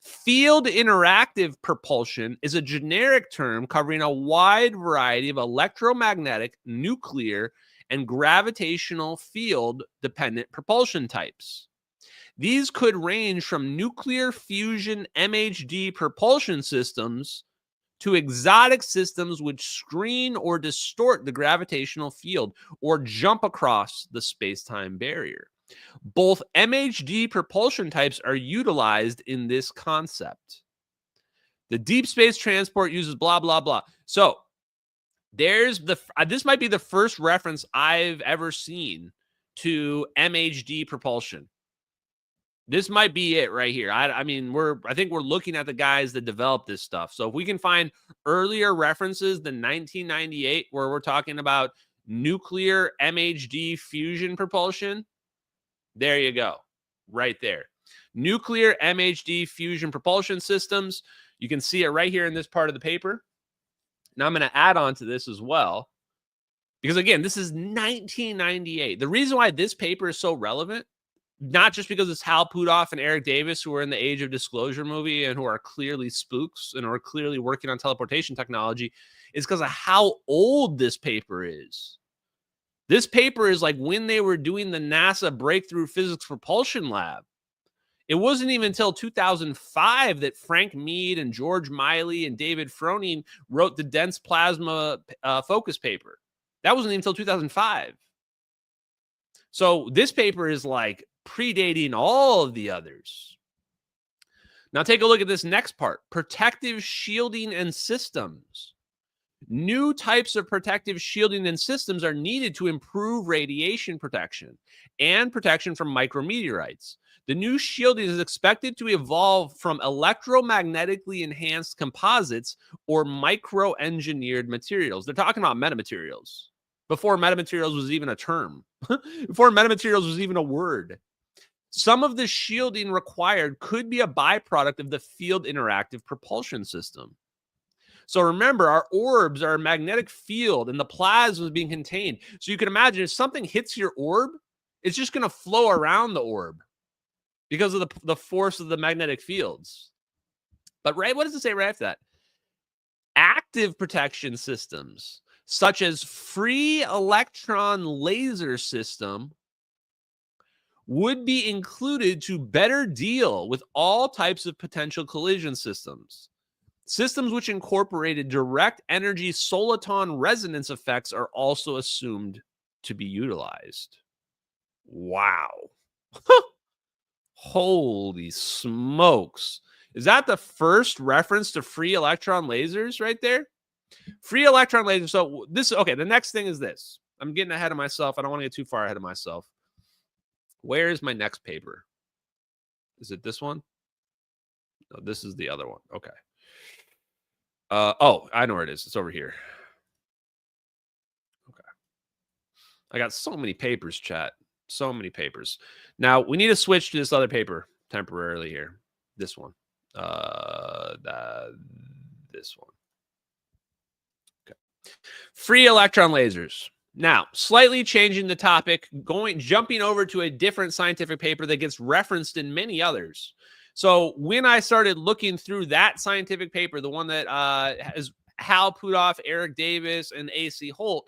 Field interactive propulsion is a generic term covering a wide variety of electromagnetic, nuclear, and gravitational field-dependent propulsion types. These could range from nuclear fusion MHD propulsion systems to exotic systems which screen or distort the gravitational field or jump across the space-time barrier. Both MHD propulsion types are utilized in this concept. The deep space transport uses blah, blah, blah. So there's this might be the first reference I've ever seen to MHD propulsion. This might be it right here. I mean, I think we're looking at the guys that developed this stuff. So if we can find earlier references than 1998, where we're talking about nuclear MHD fusion propulsion, there you go, right there. Nuclear MHD fusion propulsion systems. You can see it right here in this part of the paper. Now I'm going to add on to this as well, because again, this is 1998. The reason why this paper is so relevant, not just because it's Hal Puthoff and Eric Davis, who are in the Age of Disclosure movie and who are clearly spooks and are clearly working on teleportation technology, is because of how old this paper is. This paper is like when they were doing the NASA Breakthrough Physics Propulsion Lab. It wasn't even until 2005 that Frank Mead and George Miley and David Froning wrote the dense plasma focus paper. That wasn't even until 2005. So this paper is like predating all of the others. Now take a look at this next part. Protective shielding and systems. New types of protective shielding and systems are needed to improve radiation protection and protection from micrometeorites. The new shielding is expected to evolve from electromagnetically enhanced composites or micro-engineered materials. They're talking about metamaterials before metamaterials was even a term, before metamaterials was even a word. Some of the shielding required could be a byproduct of the field interactive propulsion system. So remember, our orbs are a magnetic field and the plasma is being contained. So you can imagine if something hits your orb, it's just going to flow around the orb because of the force of the magnetic fields. But right, what does it say right after that? Active protection systems, such as free electron laser system, would be included to better deal with all types of potential collision systems. Systems which incorporated direct energy soliton resonance effects are also assumed to be utilized. Wow. Holy smokes. Is that the first reference to free electron lasers right there? Free electron lasers. So this, okay, the next thing is this. I'm getting ahead of myself. I don't want to get too far ahead of myself. Where is my next paper? Is it this one? No, this is the other one. Okay. Oh, I know where it is. It's over here. Okay. I got so many papers, chat. So many papers. Now, we need to switch to this other paper temporarily here. This one. This one. Okay. Free electron lasers. Now, slightly changing the topic, jumping over to a different scientific paper that gets referenced in many others. So when I started looking through that scientific paper, the one that has Hal Puthoff, Eric Davis, and A.C. Holt,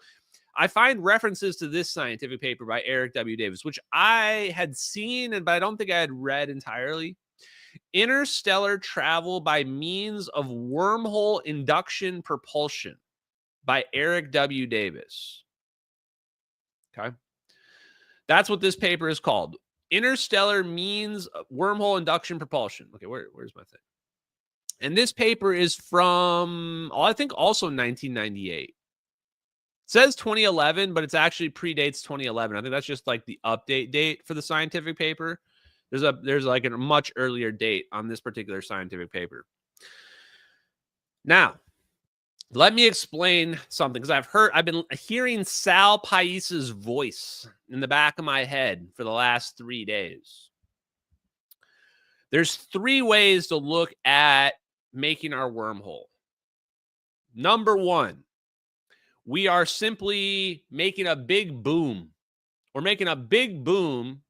I find references to this scientific paper by Eric W. Davis, which I had seen, but I don't think I had read entirely. Interstellar Travel by Means of Wormhole Induction Propulsion by Eric W. Davis. Okay. That's what this paper is called. Interstellar Means Wormhole Induction Propulsion. Okay, where's my thing? And this paper is from, I think, also 1998. It says 2011, but it actually predates 2011. I think that's just like the update date for the scientific paper. There's like a much earlier date on this particular scientific paper. Now, let me explain something, because I've been hearing Sal Pais's voice in the back of my head for the last 3 days. There's 3 ways to look at making our wormhole. Number 1, we are simply making a big boom. We're making a big boom,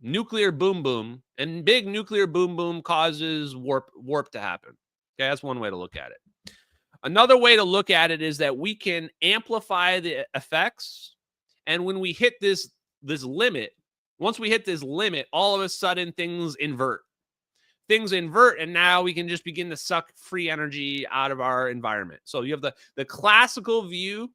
nuclear boom boom, and big nuclear boom boom causes warp to happen. Okay, that's one way to look at it. Another way to look at it is that we can amplify the effects, and when we hit this limit, Once we hit this limit, all of a sudden things invert. Things invert, and now we can just begin to suck free energy out of our environment. So you have the classical view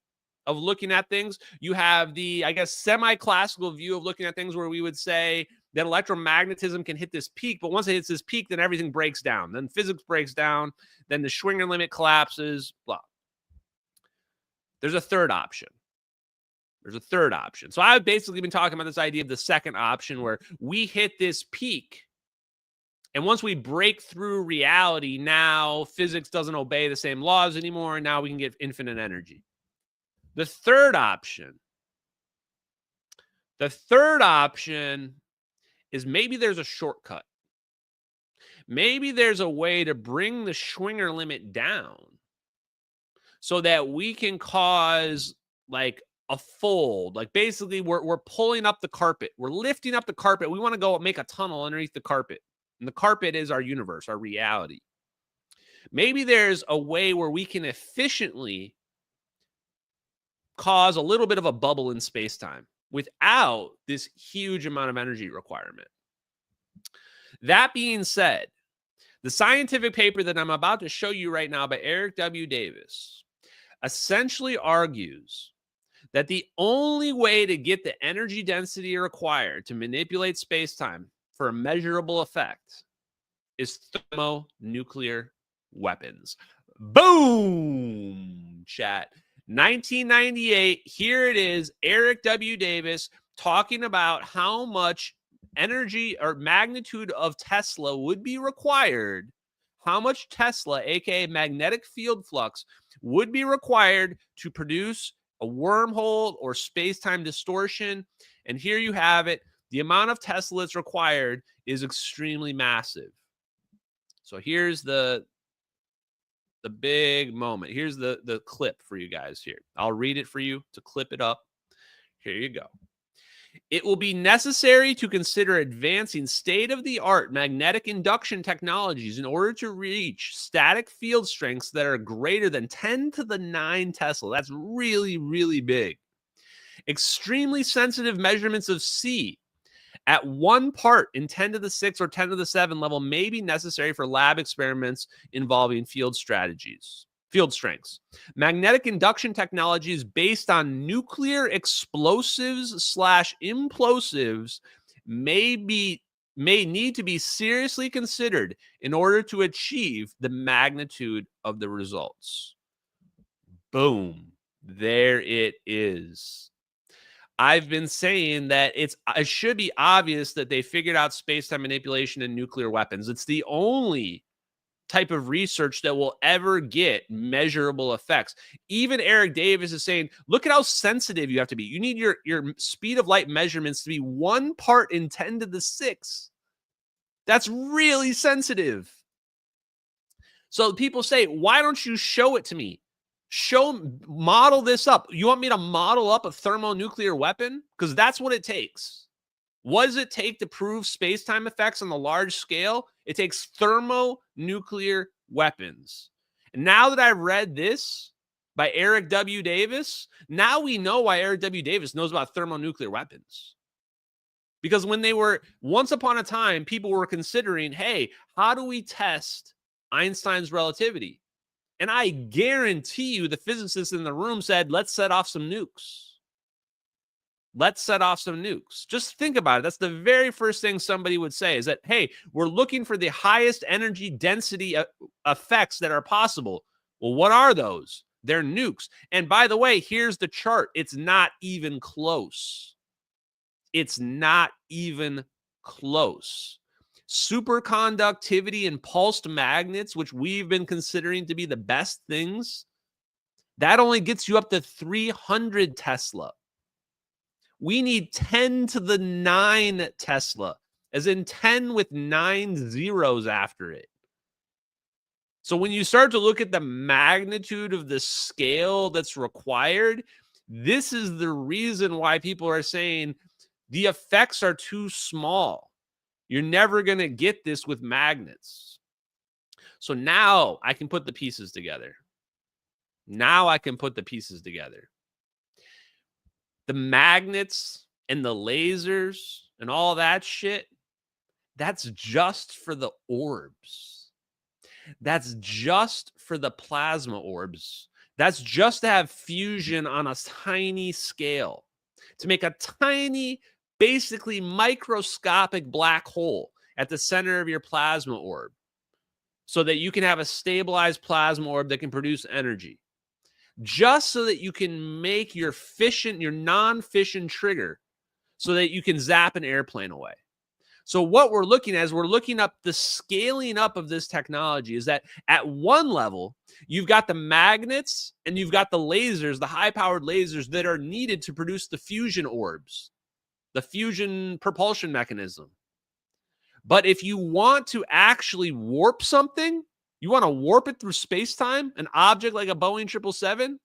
of looking at things. You have the, I guess, semi-classical view of looking at things where we would say that electromagnetism can hit this peak, but once it hits this peak, then everything breaks down. Then physics breaks down. Then the Schwinger limit collapses, blah. There's a third option. There's a third option. So I've basically been talking about this idea of the second option where we hit this peak. And once we break through reality, now physics doesn't obey the same laws anymore. And now we can get infinite energy. The third option is maybe there's a shortcut. Maybe there's a way to bring the Schwinger limit down so that we can cause like a fold. Like basically we're pulling up the carpet. We're lifting up the carpet. We want to go make a tunnel underneath the carpet. And the carpet is our universe, our reality. Maybe there's a way where we can efficiently cause a little bit of a bubble in space-time without this huge amount of energy requirement. That being said, the scientific paper that I'm about to show you right now by Eric W. Davis essentially argues that the only way to get the energy density required to manipulate space-time for a measurable effect is thermonuclear weapons. Boom! Chat. 1998, here it is, Eric W. Davis talking about how much energy or magnitude of Tesla would be required, how much Tesla, aka magnetic field flux, would be required to produce a wormhole or space-time distortion. And here you have it. The amount of Tesla that's required is extremely massive. So here's the big moment. Here's the clip for you guys here. I'll read it for you to clip it up. Here you go. It will be necessary to consider advancing state-of-the-art magnetic induction technologies in order to reach static field strengths that are greater than 10 to the 9 Tesla. That's really, really big. Extremely sensitive measurements of C at 1 part in 10 to the 6 or 10 to the 7 level may be necessary for lab experiments involving field strengths. Magnetic induction technologies based on nuclear explosives/implosives may need to be seriously considered in order to achieve the magnitude of the results. Boom. There it is. I've been saying that it should be obvious that they figured out space-time manipulation and nuclear weapons. It's the only type of research that will ever get measurable effects. Even Eric Davis is saying, look at how sensitive you have to be. You need your speed of light measurements to be 1 part in 10 to the 6. That's really sensitive. So people say, why don't you show it to me? Model this up. You want me to model up a thermonuclear weapon? Because that's what it takes. What does it take to prove space-time effects on the large scale? It takes thermonuclear weapons. And now that I've read this by Eric W. Davis, now we know why Eric W. Davis knows about thermonuclear weapons. Because when they were, once upon a time, people were considering, hey, how do we test Einstein's relativity? And I guarantee you the physicists in the room said, let's set off some nukes. Let's set off some nukes. Just think about it. That's the very first thing somebody would say is that, hey, we're looking for the highest energy density effects that are possible. Well, what are those? They're nukes. And by the way, here's the chart. It's not even close. It's not even close. Superconductivity and pulsed magnets, which we've been considering to be the best things, that only gets you up to 300 Tesla. We need 10 to the 9 Tesla, as in 10 with 9 zeros after it. So when you start to look at the magnitude of the scale that's required, this is the reason why people are saying the effects are too small. You're never going to get this with magnets. So now I can put the pieces together. The magnets and the lasers and all that shit, that's just for the orbs. That's just for the plasma orbs. That's just to have fusion on a tiny scale, to make a tiny, basically microscopic black hole at the center of your plasma orb so that you can have a stabilized plasma orb that can produce energy. Just so that you can make your fission, your non-fission trigger so that you can zap an airplane away. So what we're looking at is we're looking up the scaling up of this technology is that at one level, you've got the magnets and you've got the lasers, the high-powered lasers that are needed to produce the fusion orbs, the fusion propulsion mechanism. But if you want to actually warp something, you want to warp it through space-time, an object like a Boeing 777,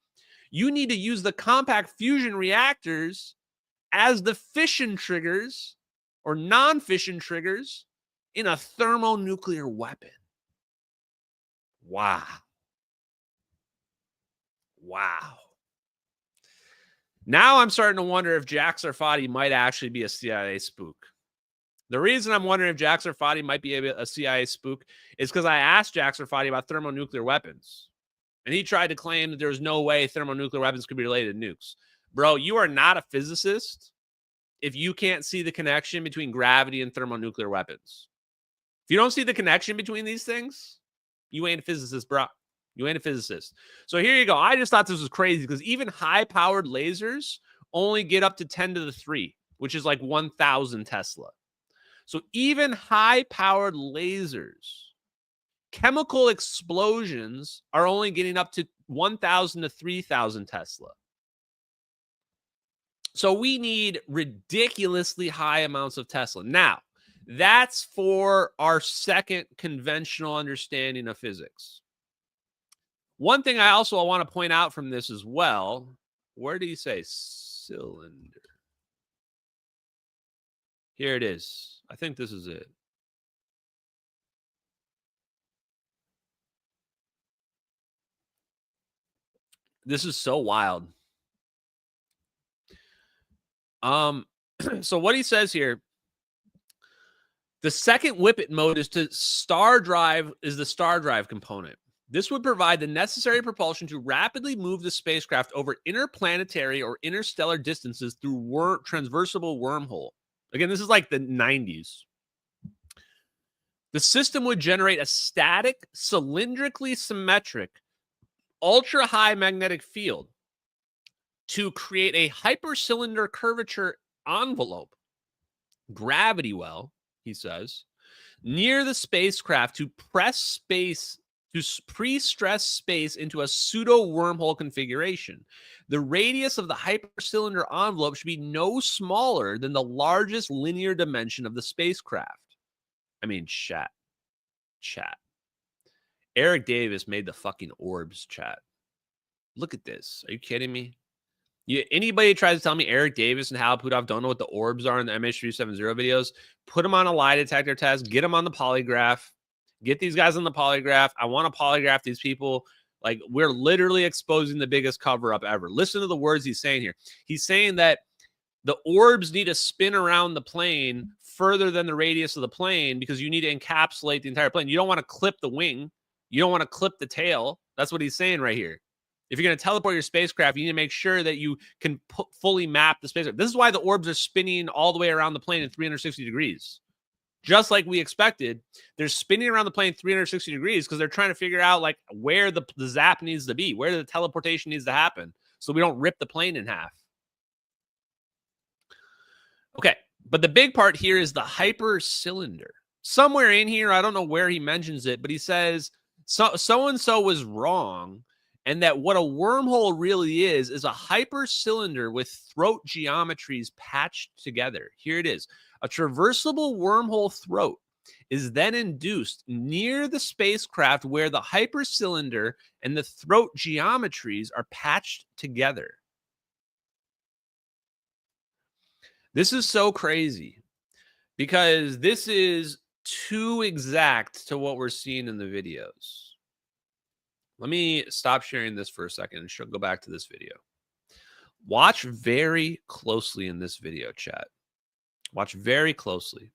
you need to use the compact fusion reactors as the fission triggers or non-fission triggers in a thermonuclear weapon. Wow. Wow. Now I'm starting to wonder if Jack Sarfati might actually be a CIA spook. The reason I'm wondering if Jack Sarfati might be a CIA spook is because I asked Jack Sarfati about thermonuclear weapons. And he tried to claim that there's no way thermonuclear weapons could be related to nukes. Bro, you are not a physicist if you can't see the connection between gravity and thermonuclear weapons. If you don't see the connection between these things, you ain't a physicist, bro. You ain't a physicist. So here you go. I just thought this was crazy because even high-powered lasers only get up to 10 to the 3, which is like 1,000 Tesla. So even high-powered lasers, chemical explosions are only getting up to 1,000 to 3,000 Tesla. So we need ridiculously high amounts of Tesla. Now, that's for our second conventional understanding of physics. One thing I also want to point out from this as well, where did he say cylinder? Here it is. I think this is it. This is so wild. So what he says here, the second whippet mode is the star drive component. This would provide the necessary propulsion to rapidly move the spacecraft over interplanetary or interstellar distances through transversable wormhole. Again, this is like the 90s. The system would generate a static, cylindrically symmetric, ultra-high magnetic field to create a hypercylinder curvature envelope, gravity well, he says, near the spacecraft to pre-stress space into a pseudo wormhole configuration. The radius of the hypercylinder envelope should be no smaller than the largest linear dimension of the spacecraft. I mean, chat. Eric Davis made the fucking orbs, chat. Look at this. Are you kidding me? Anybody tries to tell me Eric Davis and Hal Puthoff don't know what the orbs are in the MH370 videos, put them on a lie detector test, get them on the polygraph, get these guys on the polygraph. I want to polygraph these people. Like, we're literally exposing the biggest cover-up ever. Listen to the words he's saying here. He's saying that the orbs need to spin around the plane further than the radius of the plane because you need to encapsulate the entire plane. You don't want to clip the wing. You don't want to clip the tail. That's what he's saying right here. If you're going to teleport your spacecraft, you need to make sure that you can fully map the spacecraft. This is why the orbs are spinning all the way around the plane in 360 degrees. Just like we expected, they're spinning around the plane 360 degrees because they're trying to figure out like where the zap needs to be, where the teleportation needs to happen, so we don't rip the plane in half. Okay, but the big part here is the hypercylinder. Somewhere in here, I don't know where he mentions it, but he says so-and-so was wrong, and that what a wormhole really is a hypercylinder with throat geometries patched together. Here it is. A traversable wormhole throat is then induced near the spacecraft where the hypercylinder and the throat geometries are patched together. This is so crazy because this is too exact to what we're seeing in the videos. Let me stop sharing this for a second and go back to this video. Watch very closely in this video, chat. Watch very closely.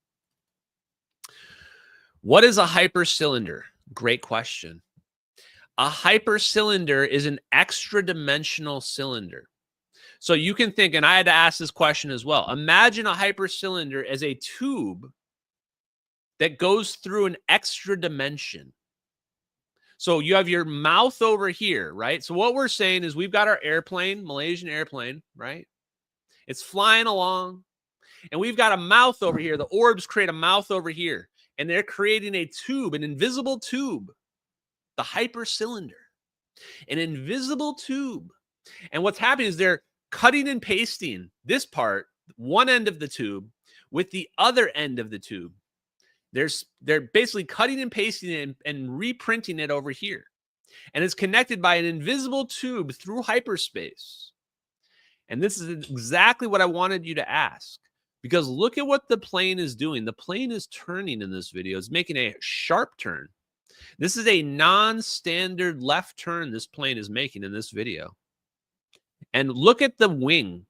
What is a hypercylinder? Great question. A hypercylinder is an extra-dimensional cylinder. So you can think, and I had to ask this question as well. Imagine a hypercylinder as a tube that goes through an extra dimension. So you have your mouth over here, right? So what we're saying is we've got our airplane, Malaysian airplane, right? It's flying along. And we've got a mouth over here. The orbs create a mouth over here. And they're creating a tube, an invisible tube, the hypercylinder, an invisible tube. And what's happening is they're cutting and pasting this part, one end of the tube, with the other end of the tube. They're basically cutting and pasting it and reprinting it over here. And it's connected by an invisible tube through hyperspace. And this is exactly what I wanted you to ask. Because look at what the plane is doing. The plane is turning in this video. It's making a sharp turn. This is a non-standard left turn this plane is making in this video. And look at the wing.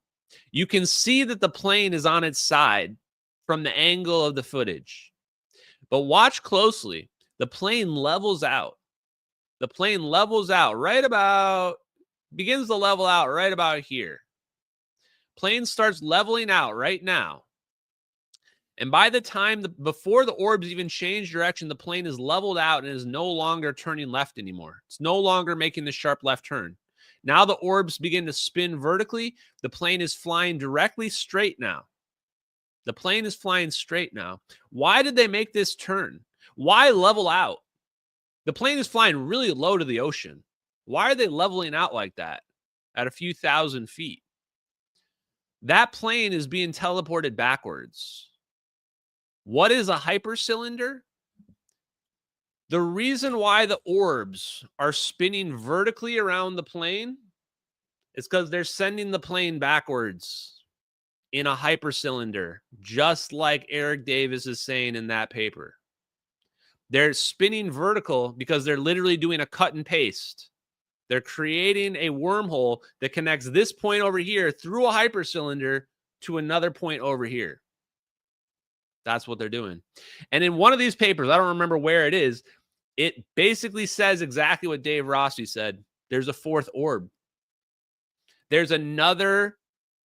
You can see that the plane is on its side from the angle of the footage. But watch closely. The plane levels out. The plane levels out right about, begins to level out right about here. Plane starts leveling out right now. And by the time, before the orbs even change direction, the plane is leveled out and is no longer turning left anymore. It's no longer making the sharp left turn. Now the orbs begin to spin vertically. The plane is flying directly straight now. The plane is flying straight now. Why did they make this turn? Why level out? The plane is flying really low to the ocean. Why are they leveling out like that at a few thousand feet? That plane is being teleported backwards. What is a hypercylinder? The reason why the orbs are spinning vertically around the plane is because they're sending the plane backwards in a hypercylinder, just like Eric Davis is saying in that paper. They're spinning vertical because they're literally doing a cut and paste. They're creating a wormhole that connects this point over here through a hypercylinder to another point over here. That's what they're doing. And in one of these papers, I don't remember where it is, it basically says exactly what Dave Rossi said. There's a fourth orb. There's another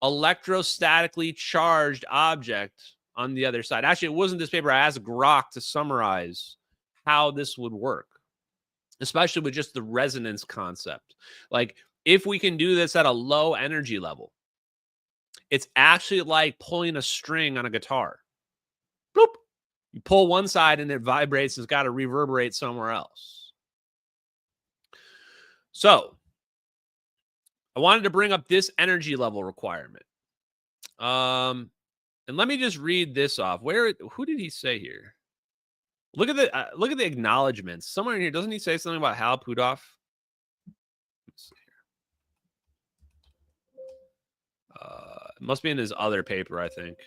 electrostatically charged object on the other side. Actually, it wasn't this paper. I asked Grok to summarize how this would work, especially with just the resonance concept. Like, if we can do this at a low energy level, it's actually like pulling a string on a guitar. Bloop. You pull one side and it vibrates. It's got to reverberate somewhere else. So I wanted to bring up this energy level requirement. And let me just read this off. Who did he say here? Look at the acknowledgments. Somewhere in here, doesn't he say something about Hal Puthoff? Let's see here. It must be in his other paper, I think.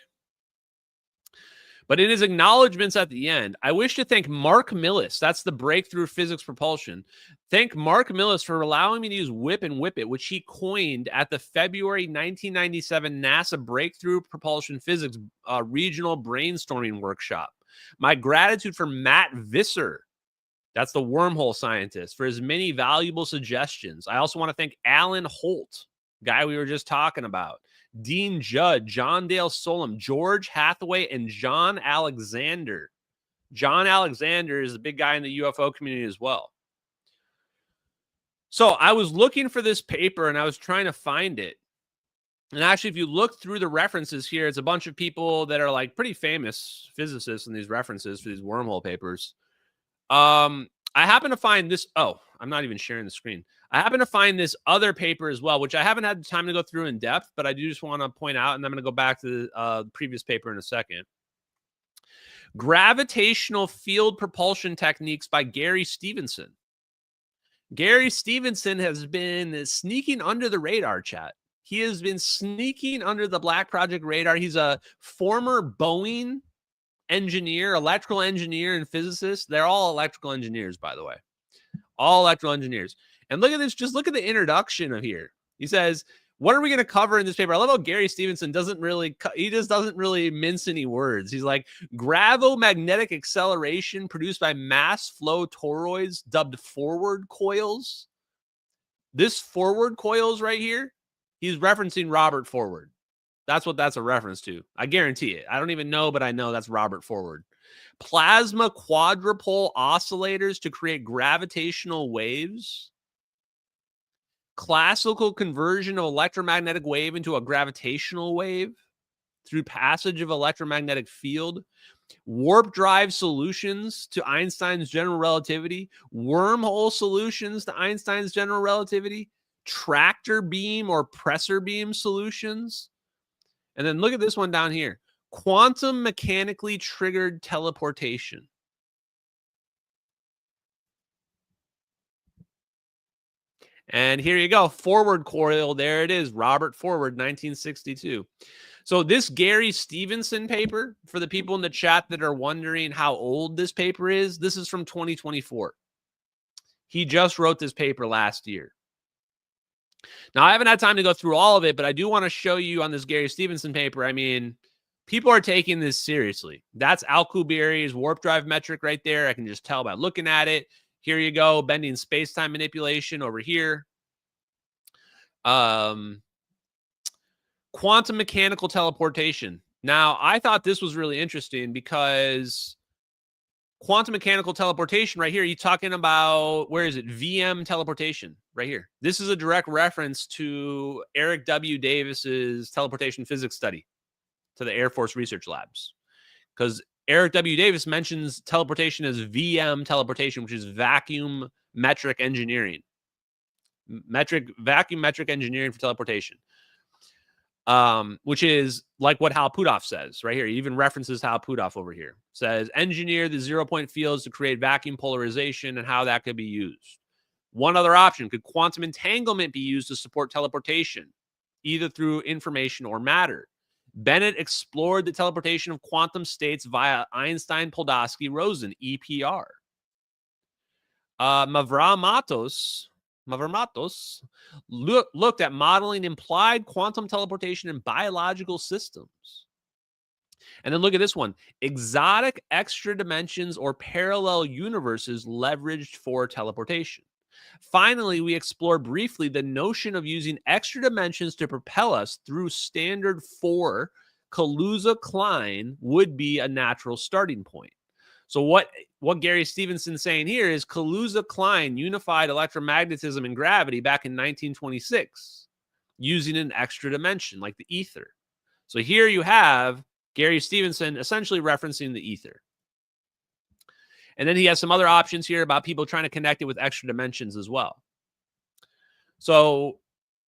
But in his acknowledgments at the end, I wish to thank Mark Millis. That's the Breakthrough Physics Propulsion. Thank Mark Millis for allowing me to use Whip and Whip It, which he coined at the February 1997 NASA Breakthrough Propulsion Physics Regional Brainstorming Workshop. My gratitude for Matt Visser, that's the wormhole scientist, for his many valuable suggestions. I also want to thank Alan Holt, guy we were just talking about, Dean Judd, John Dale Solom, George Hathaway, and John Alexander. John Alexander is a big guy in the UFO community as well. So I was looking for this paper and I was trying to find it. And actually, if you look through the references here, it's a bunch of people that are like pretty famous physicists in these references for these wormhole papers. I happen to find this. Oh, I'm not even sharing the screen. I happen to find this other paper as well, which I haven't had time to go through in depth, but I do just want to point out, and I'm going to go back to the previous paper in a second. Gravitational Field Propulsion Techniques by Gary Stevenson. Gary Stevenson has been sneaking under the radar, chat. He has been sneaking under the Black Project radar. He's a former Boeing engineer, electrical engineer, and physicist. They're all electrical engineers, by the way. All electrical engineers. And look at this. Just look at the introduction of here. He says, What are we going to cover in this paper? I love how Gary Stevenson doesn't really mince any words. He's like, gravomagnetic acceleration produced by mass flow toroids dubbed forward coils. This forward coils right here, he's referencing Robert Forward. That's what that's a reference to. I guarantee it. I don't even know, but I know that's Robert Forward. Plasma quadrupole oscillators to create gravitational waves. Classical conversion of electromagnetic wave into a gravitational wave through passage of electromagnetic field. Warp drive solutions to Einstein's general relativity. Wormhole solutions to Einstein's general relativity. Tractor beam or pressure beam solutions. And then look at this one down here. Quantum mechanically triggered teleportation. And here you go. Forward coil. There it is. Robert Forward, 1962. So this Gary Stevenson paper, for the people in the chat that are wondering how old this paper is, this is from 2024. He just wrote this paper last year. Now, I haven't had time to go through all of it, but I do want to show you on this Gary Stevenson paper. I mean, people are taking this seriously. That's Alcubierre's warp drive metric right there. I can just tell by looking at it. Here you go, bending space-time manipulation over here. Quantum mechanical teleportation. Now, I thought this was really interesting because quantum mechanical teleportation right here, you're talking about, where is it? VM teleportation right here. This is a direct reference to Eric W. Davis's teleportation physics study to the Air Force Research Labs. Because Eric W. Davis mentions teleportation as VM teleportation, which is vacuum metric engineering. Vacuum metric engineering for teleportation. Which is like what Hal Puthoff says right here. He even references Hal Puthoff over here. Says, engineer the 0-point fields to create vacuum polarization and how that could be used. One other option, could quantum entanglement be used to support teleportation, either through information or matter? Bennett explored the teleportation of quantum states via Einstein-Podolsky-Rosen, EPR. Mavramatos looked at modeling implied quantum teleportation in biological systems. And then look at this one. Exotic extra dimensions or parallel universes leveraged for teleportation. Finally, we explore briefly the notion of using extra dimensions to propel us through standard 4 Kaluza-Klein would be a natural starting point. So what Gary Stevenson's saying here is Kaluza-Klein unified electromagnetism and gravity back in 1926 using an extra dimension like the ether. So here you have Gary Stevenson essentially referencing the ether. And then he has some other options here about people trying to connect it with extra dimensions as well. So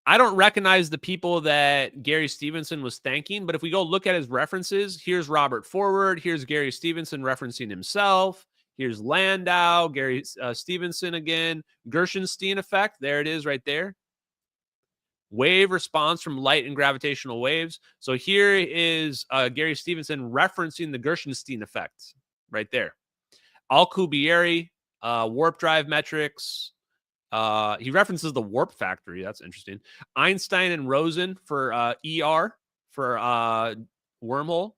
I don't recognize the people that Gary Stevenson was thanking, but if we go look at his references, here's Robert Forward, here's Gary Stevenson referencing himself, here's Landau, Gary Stevenson again, Gershenstein effect, there it is right there. Wave response from light and gravitational waves. So here is Gary Stevenson referencing the Gershenstein effect right there. Alcubierre, warp drive metrics. He references the warp factory. That's interesting. Einstein and Rosen for ER, for wormhole.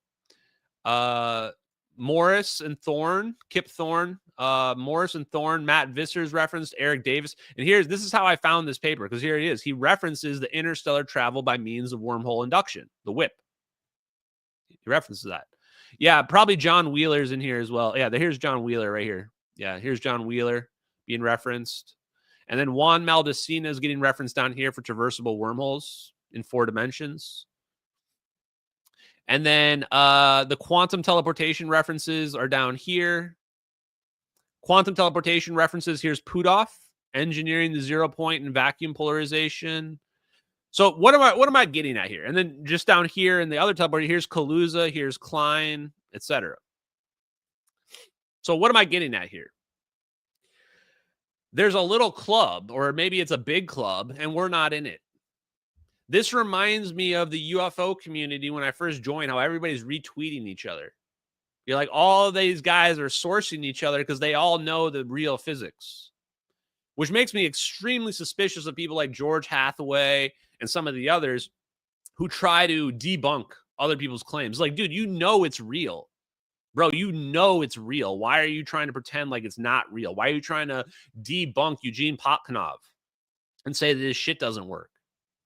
Morris and Thorne, Kip Thorne, Morris and Thorne, Matt Visser's referenced Eric Davis. And this is how I found this paper, because here he is. He references the interstellar travel by means of wormhole induction, the WIP. He references that. Yeah, probably John Wheeler's in here as well. Yeah, here's John Wheeler right here. Yeah, here's John Wheeler being referenced. And then Juan Maldacena is getting referenced down here for traversable wormholes in 4 dimensions. And then the quantum teleportation references are down here. Quantum teleportation references, here's Puthoff, engineering the 0-point and vacuum polarization. So what am I getting at here? And then just down here in the other teleport, here's Kaluza, here's Klein, etc. So what am I getting at here? There's a little club, or maybe it's a big club, and we're not in it. This reminds me of the UFO community when I first joined, how everybody's retweeting each other. You're like, all of these guys are sourcing each other because they all know the real physics. which makes me extremely suspicious of people like George Hathaway and some of the others who try to debunk other people's claims. Like, dude, you know it's real. Bro, you know it's real. Why are you trying to pretend like it's not real? Why are you trying to debunk Eugene Plotkinov and say that this shit doesn't work?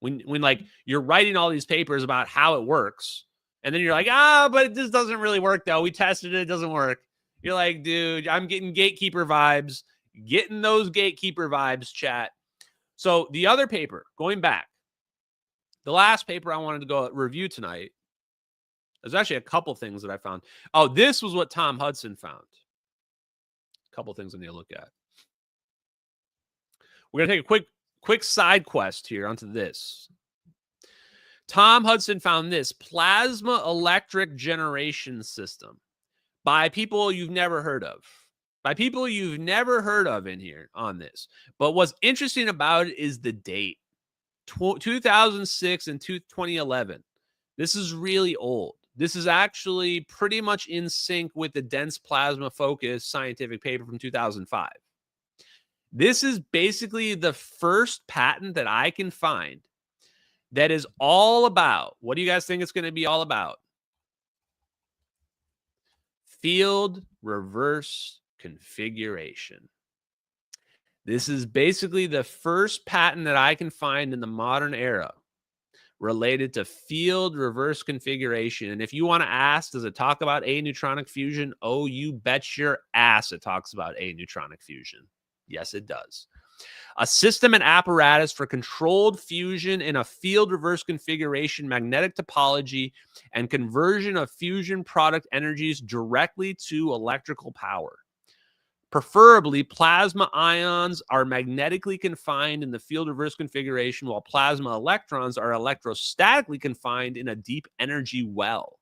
When like you're writing all these papers about how it works, and then you're like, but this doesn't really work though. We tested it, it doesn't work. You're like, dude, I'm getting gatekeeper vibes. Getting those gatekeeper vibes, chat. So the other paper, going back, the last paper I wanted to go review tonight, there's actually a couple things that I found. Oh, this was what Tom Hudson found. A couple things I need to look at. We're going to take a quick side quest here onto this. Tom Hudson found this plasma electric generation system by people you've never heard of. By people you've never heard of in here on this. But what's interesting about it is the date. 2006 and 2011. This is really old. This is actually pretty much in sync with the dense plasma focus scientific paper from 2005. This is basically the first patent that I can find that is all about, what do you guys think it's going to be all about? Field reverse configuration. This is basically the first patent that I can find in the modern era related to field reverse configuration. And if you want to ask, does it talk about aneutronic fusion? Oh, you bet your ass it talks about aneutronic fusion. Yes, it does. A system and apparatus for controlled fusion in a field reverse configuration, magnetic topology, and conversion of fusion product energies directly to electrical power. Preferably, plasma ions are magnetically confined in the field reverse configuration, while plasma electrons are electrostatically confined in a deep energy well,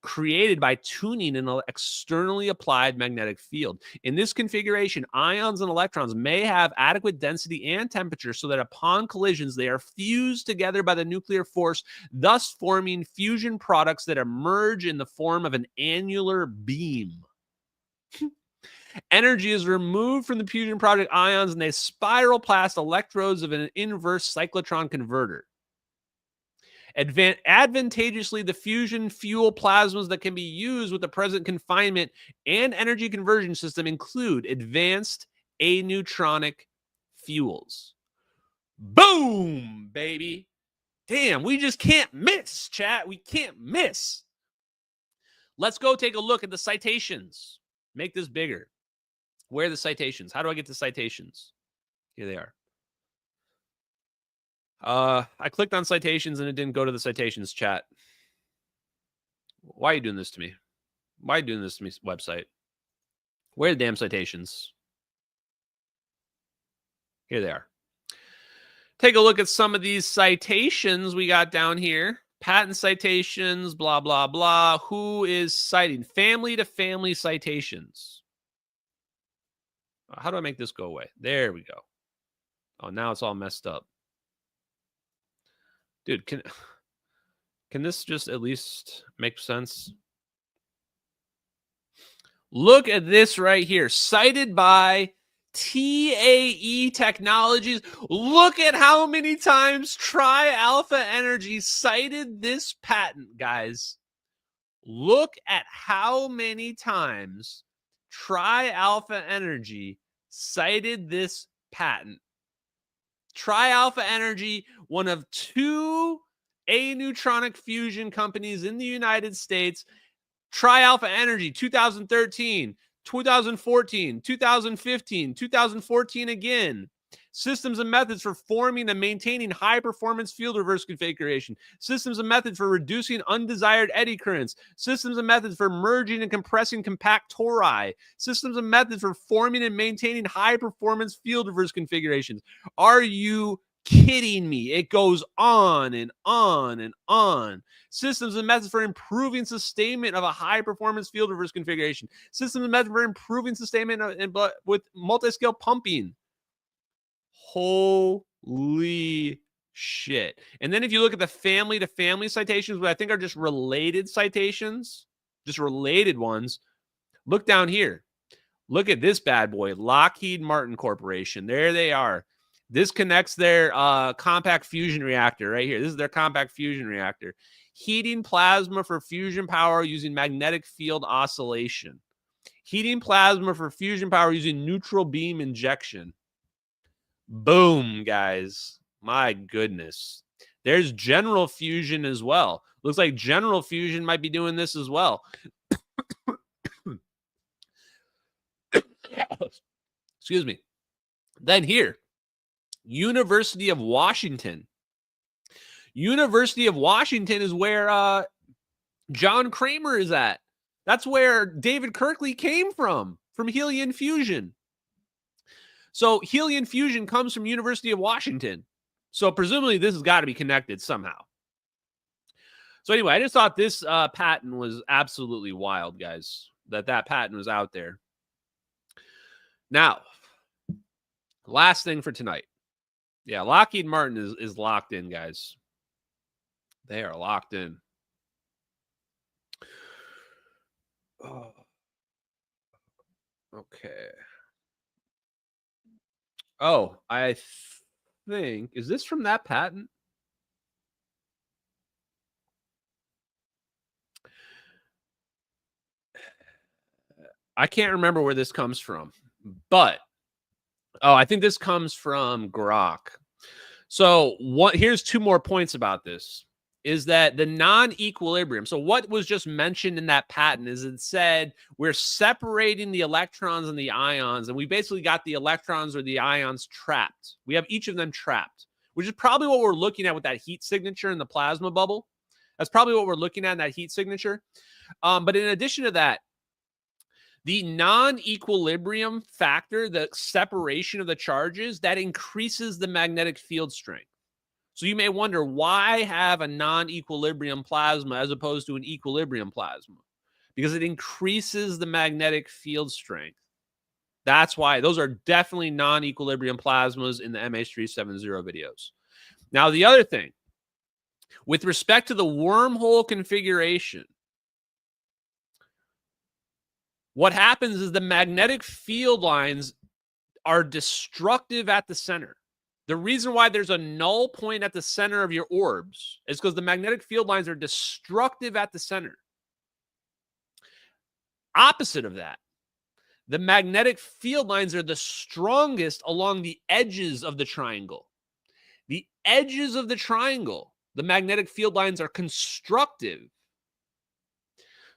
created by tuning an externally applied magnetic field. In this configuration, ions and electrons may have adequate density and temperature so that upon collisions, they are fused together by the nuclear force, thus forming fusion products that emerge in the form of an annular beam. Energy is removed from the fusion product ions and they spiral past electrodes of an inverse cyclotron converter. Advantageously, the fusion fuel plasmas that can be used with the present confinement and energy conversion system include advanced aneutronic fuels. Boom, baby. Damn, we just can't miss, chat. We can't miss. Let's go take a look at the citations. Make this bigger. Where are the citations? How do I get the citations? Here they are. I clicked on citations and it didn't go to the citations, chat. Why are you doing this to me? Why are you doing this to me, website? Where are the damn citations? Here they are. Take a look at some of these citations we got down here. Patent citations, blah, blah, blah. Who is citing? Family to family citations. How do I make this go away? There we go. Oh, now it's all messed up. Dude, can this just at least make sense? Look at this right here. Cited by TAE Technologies. Look at how many times Tri-Alpha Energy cited this patent, guys. Look at how many times Tri-Alpha Energy cited this patent. Tri-Alpha Energy, one of two aneutronic fusion companies in the United States. Tri-Alpha Energy, 2013, 2014, 2015, 2014 again. Systems and methods for forming and maintaining high-performance field reverse configuration. Systems and methods for reducing undesired eddy currents. Systems and methods for merging and compressing compact tori. Systems and methods for forming and maintaining high-performance field reverse configurations. Are you kidding me? It goes on and on and on. Systems and methods for improving sustainment of a high-performance field reverse configuration. Systems and methods for improving sustainment with multi-scale pumping. Holy shit. And then if you look at the family to family citations, what I think are just related citations, just related ones, look down here. Look at this bad boy, Lockheed Martin Corporation. There they are. This connects their compact fusion reactor right here. This is their compact fusion reactor. Heating plasma for fusion power using magnetic field oscillation. Heating plasma for fusion power using neutral beam injection. Boom, guys. My goodness. There's general fusion as well. Looks like general fusion might be doing this as well. Excuse me. Then here, University of Washington. University of Washington is where John Kramer is at. That's where David Kirkley came from helium fusion. So helium fusion comes from University of Washington. So presumably this has got to be connected somehow. So anyway, I just thought this patent was absolutely wild, guys, that patent was out there. Now, last thing for tonight. Yeah, Lockheed Martin is locked in, guys. They are locked in. Oh. Okay. Oh, I think, is this from that patent? I can't remember where this comes from, but I think this comes from Grok. So here's 2 more points about this. Is that the non-equilibrium. So what was just mentioned in that patent is it said we're separating the electrons and the ions, and we basically got the electrons or the ions trapped. We have each of them trapped, which is probably what we're looking at with that heat signature in the plasma bubble. That's probably what we're looking at in that heat signature. But in addition to that, the non-equilibrium factor, the separation of the charges, that increases the magnetic field strength. So you may wonder, why have a non-equilibrium plasma as opposed to an equilibrium plasma? Because it increases the magnetic field strength. That's why. Those are definitely non-equilibrium plasmas in the MH370 videos. Now, the other thing, with respect to the wormhole configuration, what happens is the magnetic field lines are destructive at the center. The reason why there's a null point at the center of your orbs is because the magnetic field lines are destructive at the center. Opposite of that, the magnetic field lines are the strongest along the edges of the triangle. The edges of the triangle, the magnetic field lines are constructive.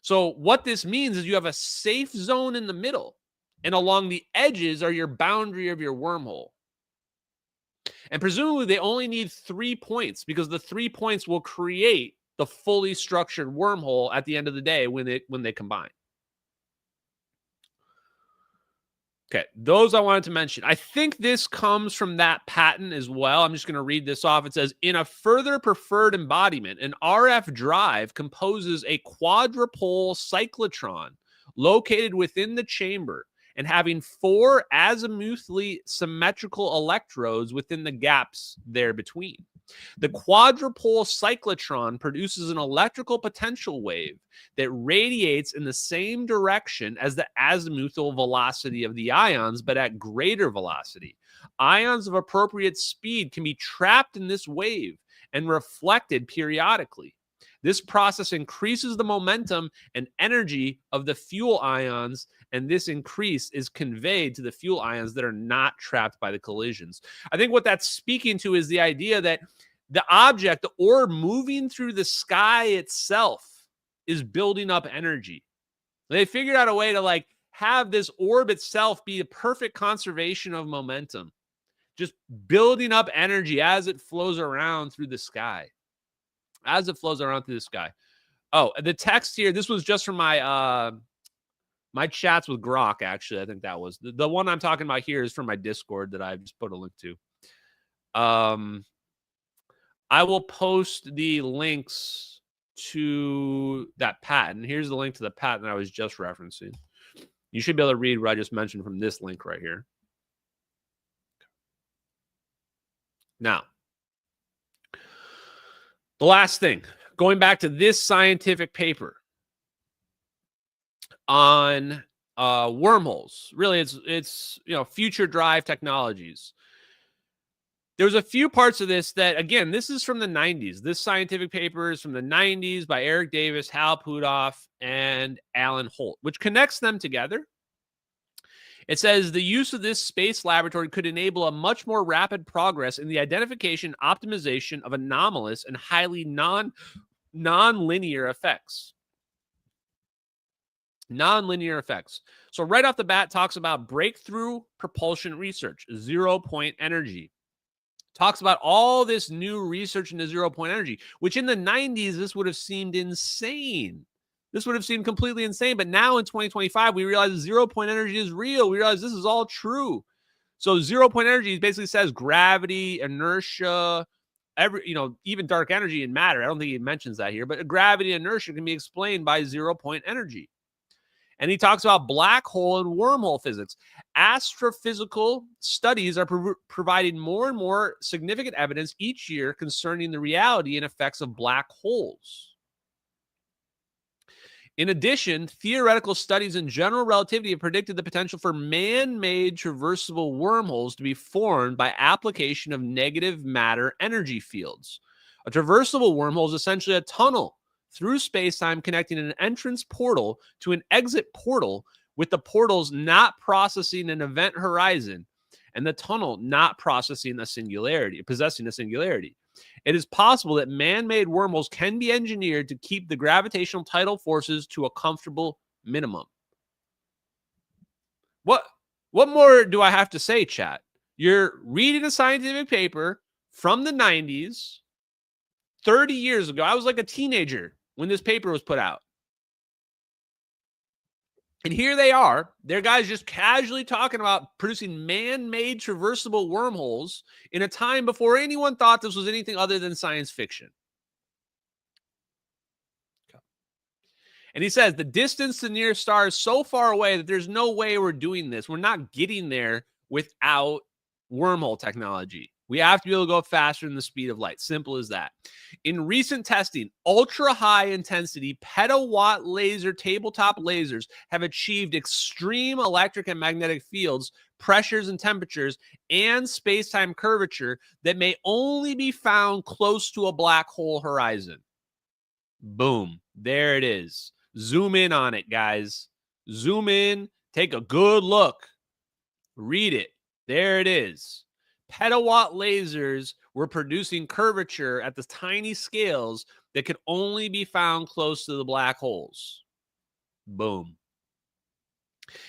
So what this means is you have a safe zone in the middle, and along the edges are your boundary of your wormhole. And presumably they only need 3 points, because the 3 points will create the fully structured wormhole at the end of the day when they combine. Okay, those I wanted to mention. I think this comes from that patent as well. I'm just going to read this off. It says, in a further preferred embodiment, an RF drive composes a quadrupole cyclotron located within the chamber and having 4 azimuthally symmetrical electrodes within the gaps there between. The quadrupole cyclotron produces an electrical potential wave that radiates in the same direction as the azimuthal velocity of the ions, but at greater velocity. Ions of appropriate speed can be trapped in this wave and reflected periodically. This process increases the momentum and energy of the fuel ions, and this increase is conveyed to the fuel ions that are not trapped by the collisions. I think what that's speaking to is the idea that the object, the orb moving through the sky itself, is building up energy. They figured out a way to have this orb itself be a perfect conservation of momentum, just building up energy as it flows around through the sky. As it flows around through the sky. Oh, the text here, this was just from my my chats with Grok, actually. I think that was. The one I'm talking about here is from my Discord that I just put a link to. I will post the links to that patent. Here's the link to the patent I was just referencing. You should be able to read what I just mentioned from this link right here. Now, the last thing, going back to this scientific paper on wormholes. Really, it's future drive technologies. There's a few parts of this that, again, this is from the 90s. This scientific paper is from the 90s by Eric Davis, Hal Puthoff, and Alan Holt, which connects them together. It says the use of this space laboratory could enable a much more rapid progress in the identification, optimization of anomalous and highly non-linear effects. Non-linear effects. So right off the bat, talks about breakthrough propulsion research, 0-point energy. Talks about all this new research into 0-point energy, which in the 90s, this would have seemed insane. This would have seemed completely insane. But now in 2025, we realize 0-point energy is real. We realize this is all true. So 0-point energy basically says gravity, inertia, even dark energy and matter. I don't think he mentions that here, but gravity and inertia can be explained by 0-point energy. And he talks about black hole and wormhole physics. Astrophysical studies are providing more and more significant evidence each year concerning the reality and effects of black holes. In addition, theoretical studies in general relativity have predicted the potential for man-made traversable wormholes to be formed by application of negative matter energy fields. A traversable wormhole is essentially a tunnel through space-time connecting an entrance portal to an exit portal, with the portals not processing an event horizon and the tunnel not possessing a singularity. It is possible that man-made wormholes can be engineered to keep the gravitational tidal forces to a comfortable minimum. What more do I have to say, chat? You're reading a scientific paper from the 90s, 30 years ago. I was like a teenager when this paper was put out. And here they are. They're guys just casually talking about producing man-made traversable wormholes in a time before anyone thought this was anything other than science fiction. Okay. And he says the distance to the nearest star is so far away that there's no way we're doing this. We're not getting there without wormhole technology. We have to be able to go faster than the speed of light. Simple as that. In recent testing, ultra-high intensity petawatt laser tabletop lasers have achieved extreme electric and magnetic fields, pressures and temperatures, and space-time curvature that may only be found close to a black hole horizon. Boom. There it is. Zoom in on it, guys. Zoom in. Take a good look. Read it. There it is. Petawatt lasers were producing curvature at the tiny scales that could only be found close to the black holes. Boom.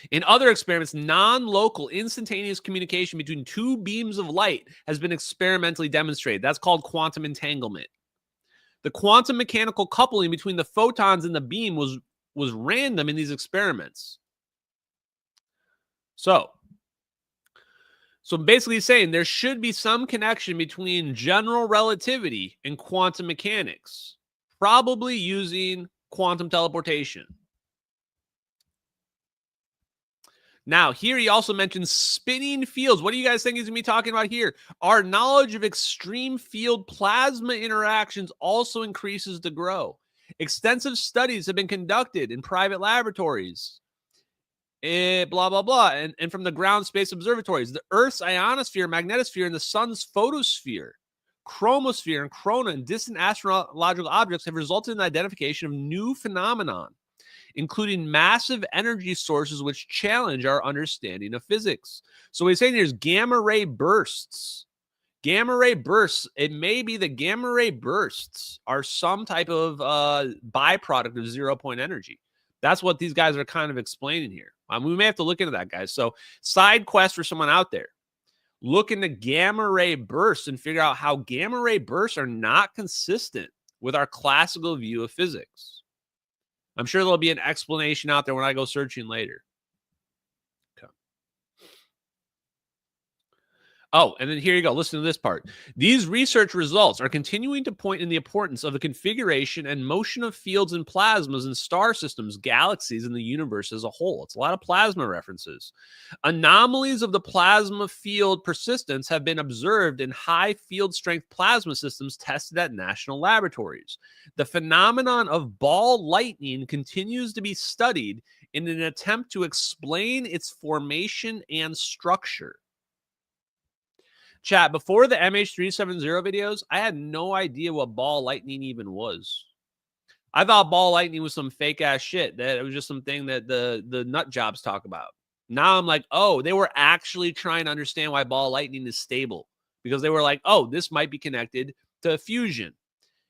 In other experiments, non-local instantaneous communication between two beams of light has been experimentally demonstrated. That's called quantum entanglement. The quantum mechanical coupling between the photons and the beam was random in these experiments. So basically saying there should be some connection between general relativity and quantum mechanics, probably using quantum teleportation. Now, here he also mentions spinning fields. What do you guys think he's going to be talking about here? Our knowledge of extreme field plasma interactions also increases to grow. Extensive studies have been conducted in private laboratories. Blah, blah, blah. And from the ground space observatories, the Earth's ionosphere, magnetosphere, and the sun's photosphere, chromosphere, and corona, and distant astrological objects have resulted in the identification of new phenomenon, including massive energy sources which challenge our understanding of physics. So what he's saying here is gamma ray bursts. Gamma ray bursts, it may be that gamma ray bursts are some type of byproduct of 0-point energy. That's what these guys are kind of explaining here. We may have to look into that, guys. So side quest for someone out there. Look into gamma ray bursts and figure out how gamma ray bursts are not consistent with our classical view of physics. I'm sure there'll be an explanation out there when I go searching later. Okay. Oh, and then here you go. Listen to this part. These research results are continuing to point in the importance of the configuration and motion of fields and plasmas in star systems, galaxies, and the universe as a whole. It's a lot of plasma references. Anomalies of the plasma field persistence have been observed in high field strength plasma systems tested at national laboratories. The phenomenon of ball lightning continues to be studied in an attempt to explain its formation and structure. Chat, before the MH370 videos, I had no idea what ball lightning even was. I thought ball lightning was some fake ass shit, that it was just something that the nut jobs talk about. Now I'm like, oh, they were actually trying to understand why ball lightning is stable, because they were like, oh, this might be connected to fusion.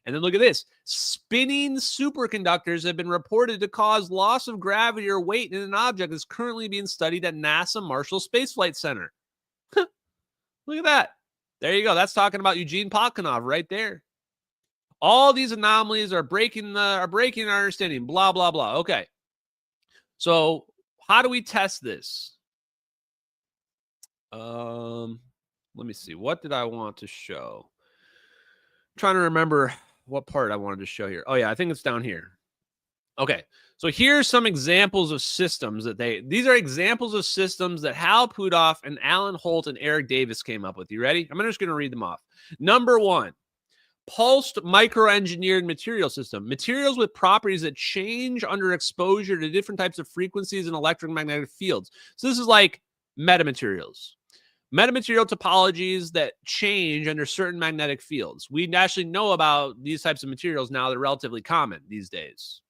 And then look at this. Spinning superconductors have been reported to cause loss of gravity or weight in an object that's currently being studied at NASA Marshall Space Flight Center. Look at that. There you go. That's talking about Eugene Puthoff right there. All these anomalies are breaking our understanding. Blah, blah, blah. Okay. So how do we test this? Let me see. What did I want to show? I'm trying to remember what part I wanted to show here. Oh, yeah. I think it's down here. Okay. So here's some examples of systems that these are examples of systems that Hal Puthoff and Alan Holt and Eric Davis came up with. You ready? I'm just going to read them off. Number 1, pulsed microengineered material system. Materials with properties that change under exposure to different types of frequencies and electromagnetic fields. So this is like metamaterials. Metamaterial topologies that change under certain magnetic fields. We actually know about these types of materials now. They're relatively common these days.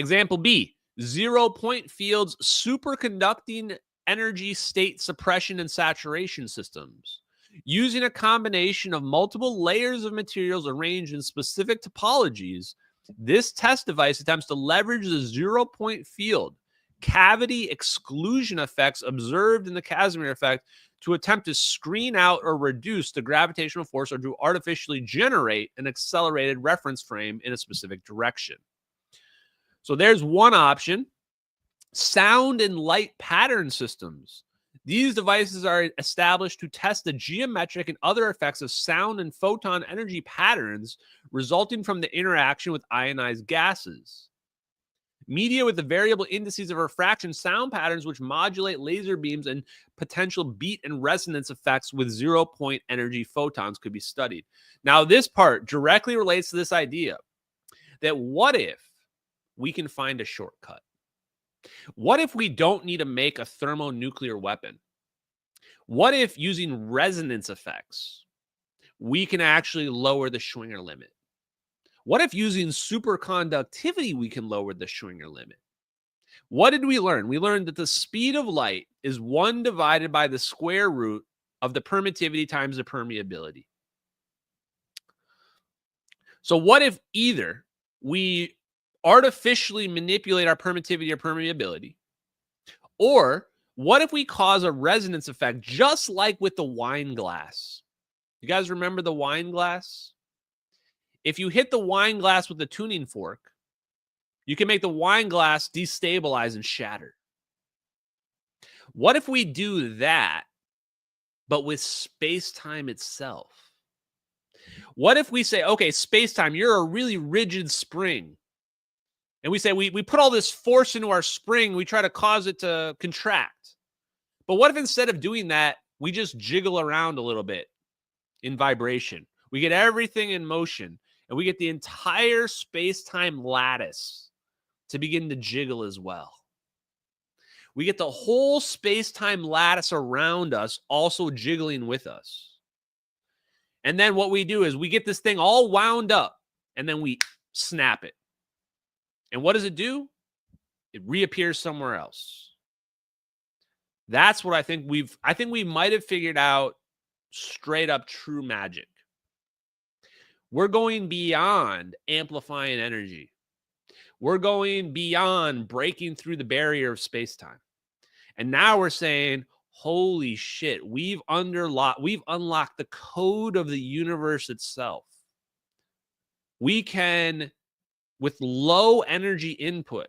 Example B, 0-point fields, superconducting energy state suppression and saturation systems. Using a combination of multiple layers of materials arranged in specific topologies, this test device attempts to leverage the 0-point field cavity exclusion effects observed in the Casimir effect to attempt to screen out or reduce the gravitational force or to artificially generate an accelerated reference frame in a specific direction. So there's one option. Sound and light pattern systems. These devices are established to test the geometric and other effects of sound and photon energy patterns resulting from the interaction with ionized gases. Media with the variable indices of refraction sound patterns which modulate laser beams and potential beat and resonance effects with 0-point energy photons could be studied. Now, this part directly relates to this idea that what if we can find a shortcut? What if we don't need to make a thermonuclear weapon? What if using resonance effects, we can actually lower the Schwinger limit? What if using superconductivity, we can lower the Schwinger limit? What did we learn? We learned that the speed of light is 1 divided by the square root of the permittivity times the permeability. So what if either we artificially manipulate our permittivity or permeability, or what if we cause a resonance effect just like with the wine glass? You guys remember the wine glass? If you hit the wine glass with a tuning fork, you can make the wine glass destabilize and shatter. What if we do that, but with space-time itself? What if we say, okay, space-time, you're a really rigid spring. And we say we put all this force into our spring, we try to cause it to contract. But what if instead of doing that, we just jiggle around a little bit in vibration? We get everything in motion, and we get the entire space-time lattice to begin to jiggle as well. We get the whole space-time lattice around us also jiggling with us. And then what we do is we get this thing all wound up, and then we snap it. And what does it do? It reappears somewhere else. That's what I think we might have figured out straight up true magic. We're going beyond amplifying energy. We're going beyond breaking through the barrier of space-time. And now we're saying, holy shit, we've unlocked the code of the universe itself. We can, with low energy input,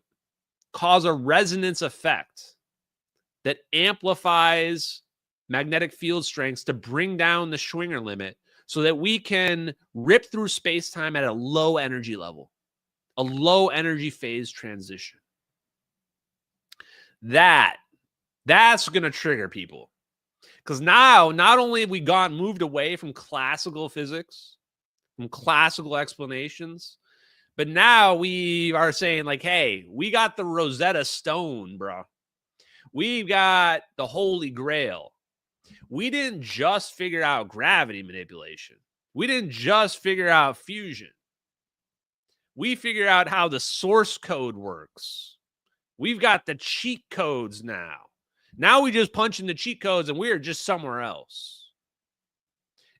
cause a resonance effect that amplifies magnetic field strengths to bring down the Schwinger limit so that we can rip through space-time at a low energy level, a low energy phase transition. That's going to trigger people. Because now, not only have we moved away from classical physics, from classical explanations, but now we are saying, like, hey, we got the Rosetta Stone, bro. We've got the Holy Grail. We didn't just figure out gravity manipulation. We didn't just figure out fusion. We figured out how the source code works. We've got the cheat codes now. Now we just punch in the cheat codes and we are just somewhere else.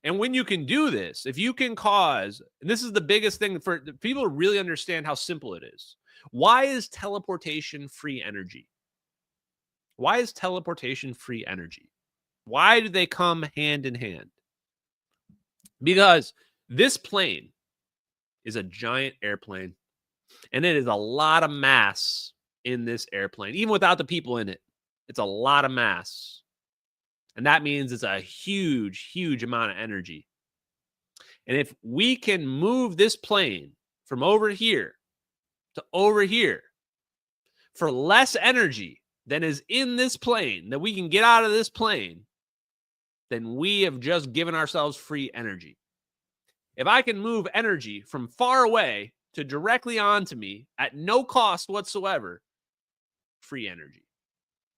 And when you can do this, if you can cause, and this is the biggest thing for people to really understand how simple it is. Why is teleportation free energy? Why is teleportation free energy? Why do they come hand in hand? Because this plane is a giant airplane, and it is a lot of mass in this airplane. Even without the people in it, it's a lot of mass. And that means it's a huge, huge amount of energy. And if we can move this plane from over here to over here for less energy than is in this plane, that we can get out of this plane, then we have just given ourselves free energy. If I can move energy from far away to directly onto me at no cost whatsoever, free energy.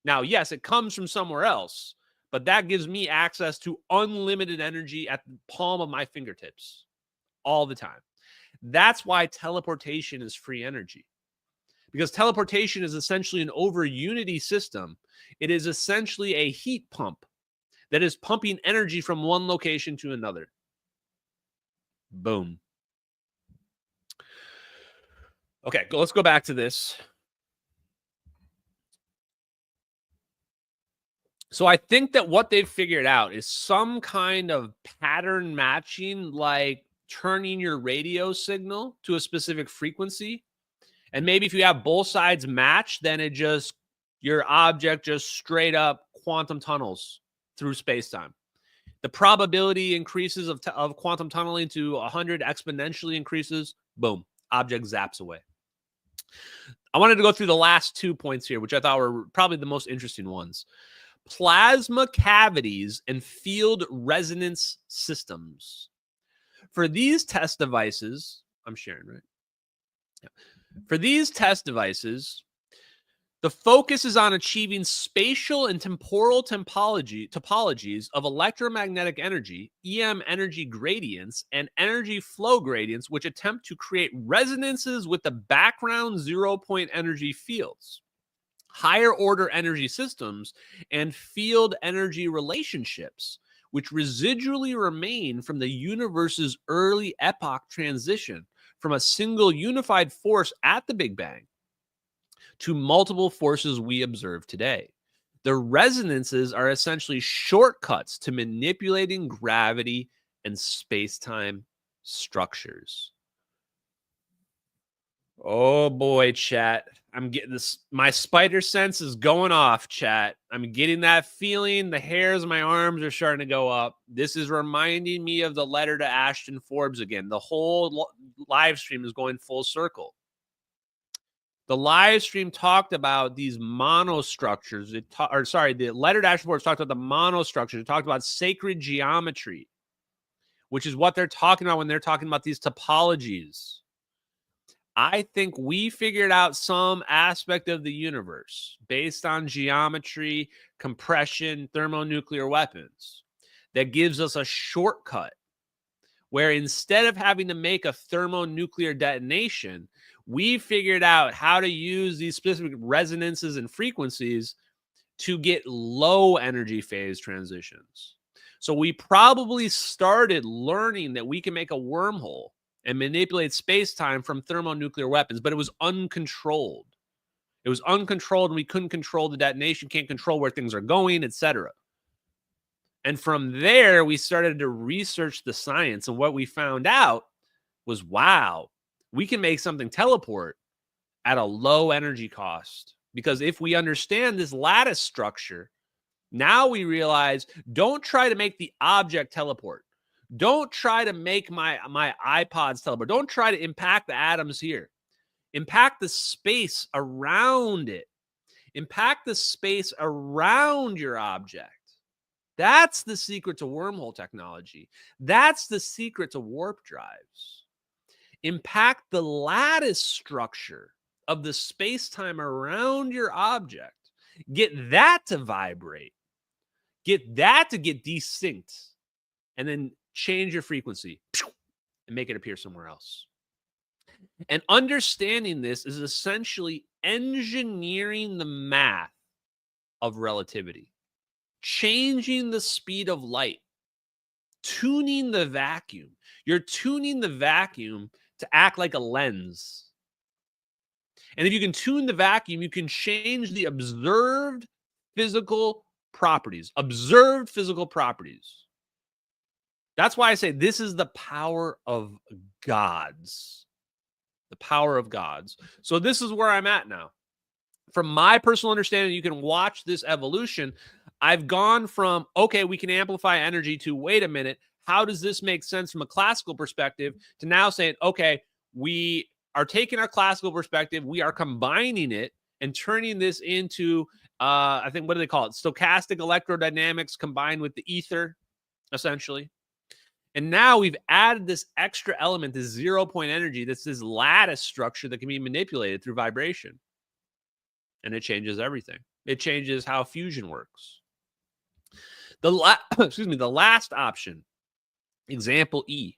Now, yes, it comes from somewhere else, but that gives me access to unlimited energy at the palm of my fingertips all the time. That's why teleportation is free energy. Because teleportation is essentially an over-unity system. It is essentially a heat pump that is pumping energy from one location to another. Boom. Okay, let's go back to this. So I think that what they've figured out is some kind of pattern matching, like turning your radio signal to a specific frequency. And maybe if you have both sides match, then your object just straight up quantum tunnels through space-time. The probability increases of quantum tunneling to 100 exponentially increases. Boom. Object zaps away. I wanted to go through the last 2 points here, which I thought were probably the most interesting ones. Plasma cavities and field resonance systems. For these test devices, I'm sharing, right? Yeah. For these test devices, the focus is on achieving spatial and temporal topologies of electromagnetic energy, EM energy gradients, and energy flow gradients, which attempt to create resonances with the background zero-point energy fields, higher order energy systems, and field energy relationships, which residually remain from the universe's early epoch transition from a single unified force at the Big Bang to multiple forces we observe today. The resonances are essentially shortcuts to manipulating gravity and space-time structures. Oh boy, chat. I'm getting this. My spider sense is going off, chat. I'm getting that feeling. The hairs on my arms are starting to go up. This is reminding me of the letter to Ashton Forbes again. The whole live stream is going full circle. The live stream talked about these monostructures. The letter to Ashton Forbes talked about the monostructures. It talked about sacred geometry, which is what they're talking about when they're talking about these topologies. I think we figured out some aspect of the universe based on geometry, compression, thermonuclear weapons that gives us a shortcut where instead of having to make a thermonuclear detonation, we figured out how to use these specific resonances and frequencies to get low energy phase transitions. So we probably started learning that we can make a wormhole and manipulate space-time from thermonuclear weapons, but it was uncontrolled. It was uncontrolled, and we couldn't control the detonation, can't control where things are going, etc. And from there, we started to research the science, and what we found out was, wow, we can make something teleport at a low energy cost. Because if we understand this lattice structure, Now we realize, don't try to make the object teleport. Don't try to make my iPods teleport. Don't try to impact the atoms here. Impact the space around it. Impact the space around your object. That's the secret to wormhole technology. That's the secret to warp drives. Impact the lattice structure of the space-time around your object. Get that to vibrate. Get that to get desynced. And then change your frequency and make it appear somewhere else. And understanding this is essentially engineering the math of relativity, changing the speed of light, tuning the vacuum. You're tuning the vacuum to act like a lens. And if you can tune the vacuum, you can change the observed physical properties. Observed physical properties. That's why I say this is the power of gods. The power of gods. So this is where I'm at now. From my personal understanding, you can watch this evolution. I've gone from, okay, we can amplify energy, to, wait a minute, how does this make sense from a classical perspective, to now saying, okay, we are taking our classical perspective, we are combining it and turning this into, I think, what do they call it? Stochastic electrodynamics combined with the ether, essentially. And now we've added this extra element, this 0-point energy, that's this lattice structure that can be manipulated through vibration. And it changes everything. It changes how fusion works. The last option, example E.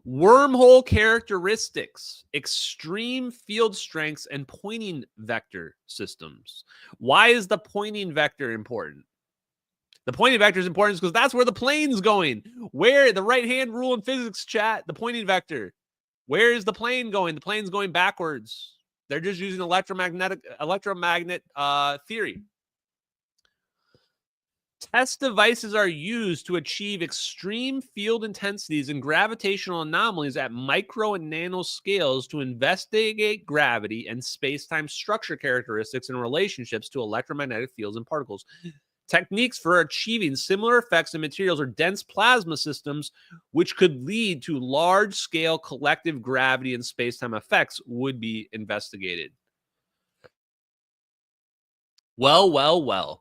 Wormhole characteristics, extreme field strengths, and pointing vector systems. Why is the pointing vector important? The pointing vector is important because that's where the plane's going. Where the right-hand rule in physics, chat, the pointing vector. Where is the plane going? The plane's going backwards. They're just using electromagnet theory. Test devices are used to achieve extreme field intensities and gravitational anomalies at micro and nano scales to investigate gravity and space-time structure characteristics and relationships to electromagnetic fields and particles. Techniques for achieving similar effects in materials or dense plasma systems, which could lead to large-scale collective gravity and space-time effects, would be investigated. Well.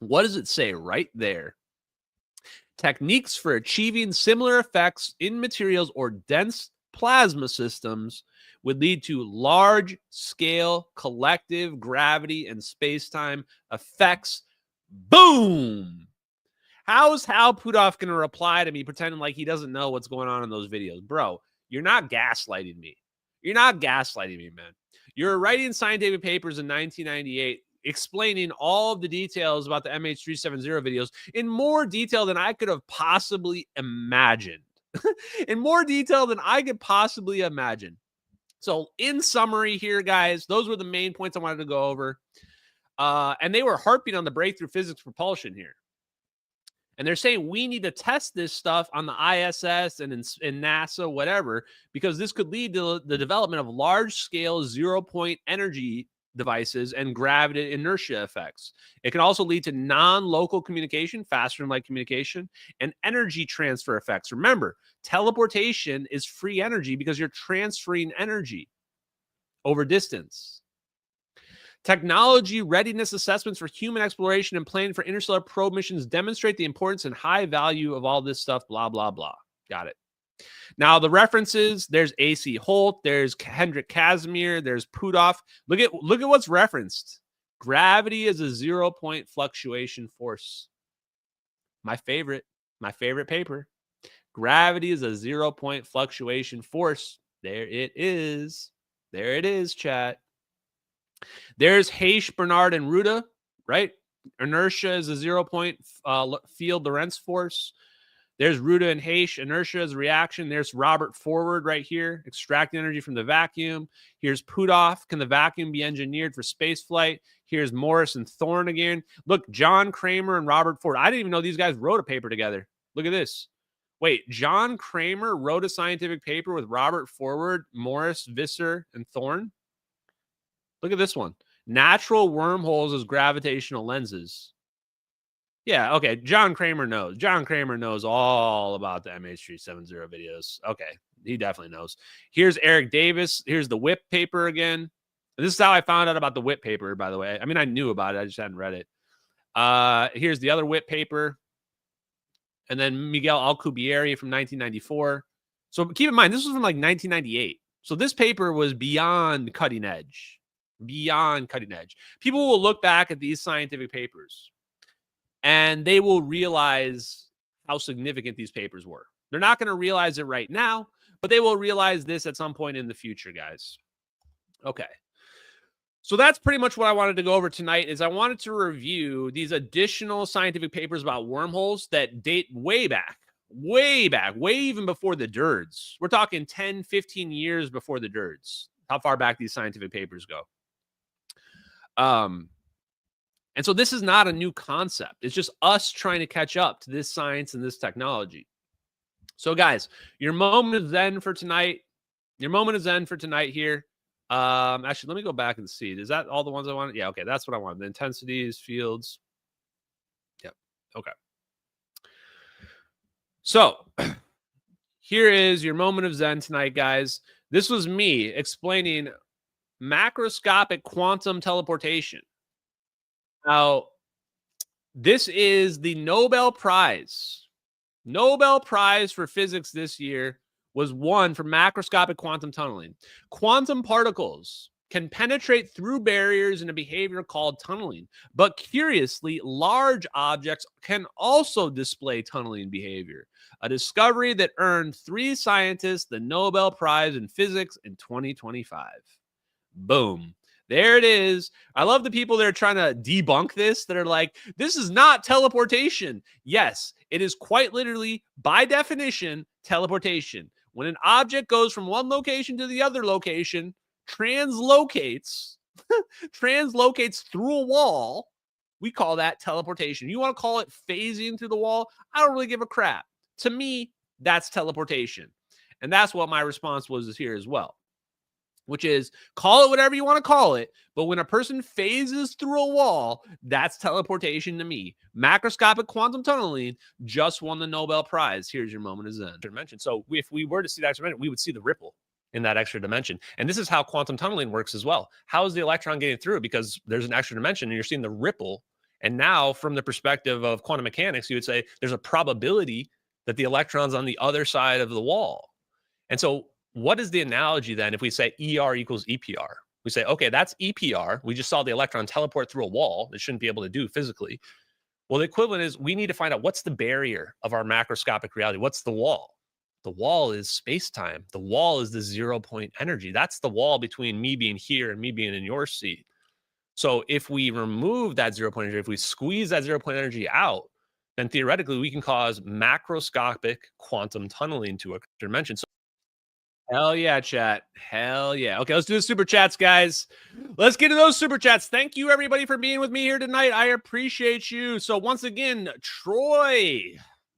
What does it say right there? Techniques for achieving similar effects in materials or dense plasma systems would lead to large-scale collective gravity and space-time effects. Boom! How's Hal Puthoff going to reply to me pretending like he doesn't know what's going on in those videos? Bro, you're not gaslighting me. You're not gaslighting me, man. You're writing scientific papers in 1998 explaining all of the details about the MH370 videos in more detail than I could have possibly imagined. In more detail than I could possibly imagine. So in summary here, guys, those were the main points I wanted to go over. And they were harping on the breakthrough physics propulsion here. And they're saying we need to test this stuff on the ISS and in NASA, whatever, because this could lead to the development of large-scale 0-point energy devices and gravity inertia effects. It can also lead to non-local communication, faster than light communication, and energy transfer effects. Remember, teleportation is free energy because you're transferring energy over distance. Technology readiness assessments for human exploration and planning for interstellar probe missions demonstrate the importance and high value of all this stuff, blah, blah, blah. Got it. Now, the references, there's A.C. Holt, there's Hendrik Casimir, there's Puthoff. Look at what's referenced. Gravity is a 0-point fluctuation force. My favorite paper. Gravity is a 0-point fluctuation force. There it is. There it is, chat. There's Heish, Bernard, and Ruda, right? Inertia is a 0-point field Lorentz force. There's Ruda and Heish. Inertia is a reaction. There's Robert Forward right here, extracting energy from the vacuum. Here's Puthoff. Can the vacuum be engineered for space flight? Here's Morris and Thorne again. Look, John Kramer and Robert Forward. I didn't even know these guys wrote a paper together. Look at this. Wait, John Kramer wrote a scientific paper with Robert Forward, Morris, Visser, and Thorne? Look at this one. Natural wormholes as gravitational lenses. Yeah, okay. John Kramer knows. John Kramer knows all about the MH370 videos. Okay, he definitely knows. Here's Eric Davis. Here's the whip paper again. This is how I found out about the whip paper, by the way. I mean, I knew about it. I just hadn't read it. Here's the other whip paper. And then Miguel Alcubierre from 1994. So keep in mind, this was from like 1998. So this paper was beyond cutting edge. Beyond cutting edge. People will look back at these scientific papers and they will realize how significant these papers were. They're not going to realize it right now, but they will realize this at some point in the future, guys. Okay. So that's pretty much what I wanted to go over tonight is I wanted to review these additional scientific papers about wormholes that date way back, way even before the DIRDs. We're talking 10, 15 years before the DIRDs, how far back these scientific papers go. And so this is not a new concept. It's just us trying to catch up to this science and this technology. So guys, your moment of zen for tonight. Your moment of zen for tonight here. Actually, let me go back and see. Is that all the ones I wanted? Yeah, okay, that's what I wanted. The intensities, fields. Yep. Okay. So here is your moment of zen tonight, guys. This was me explaining macroscopic quantum teleportation. Now, this is the Nobel Prize. Nobel Prize for physics this year was won for macroscopic quantum tunneling. Quantum particles can penetrate through barriers in a behavior called tunneling. But curiously, large objects can also display tunneling behavior, a discovery that earned 3 scientists the Nobel Prize in Physics in 2025. Boom. There it is. I love the people that are trying to debunk this, that are like, this is not teleportation. Yes, it is quite literally, by definition, teleportation. When an object goes from one location to the other location, translocates through a wall, we call that teleportation. You want to call it phasing through the wall? I don't really give a crap. To me, that's teleportation. And that's what my response was here as well, which is call it whatever you want to call it. But when a person phases through a wall, that's teleportation to me. Macroscopic quantum tunneling just won the Nobel Prize. Here's your moment of zen. Dimension. So if we were to see that extra dimension, we would see the ripple in that extra dimension. And this is how quantum tunneling works as well. How is the electron getting through? Because there's an extra dimension and you're seeing the ripple. And now from the perspective of quantum mechanics, you would say there's a probability that the electron's on the other side of the wall. And so what is the analogy then if we say ER equals EPR? We say, okay, that's EPR. We just saw the electron teleport through a wall. It shouldn't be able to do physically. Well, the equivalent is we need to find out what's the barrier of our macroscopic reality. What's the wall? The wall is space-time. The wall is the 0-point energy. That's the wall between me being here and me being in your seat. So if we remove that 0-point energy, if we squeeze that 0-point energy out, then theoretically we can cause macroscopic quantum tunneling to a dimension. So hell yeah, chat. Hell yeah. Okay, let's do the super chats, guys. Let's get to those super chats. Thank you, everybody, for being with me here tonight. I appreciate you. So once again, Troy,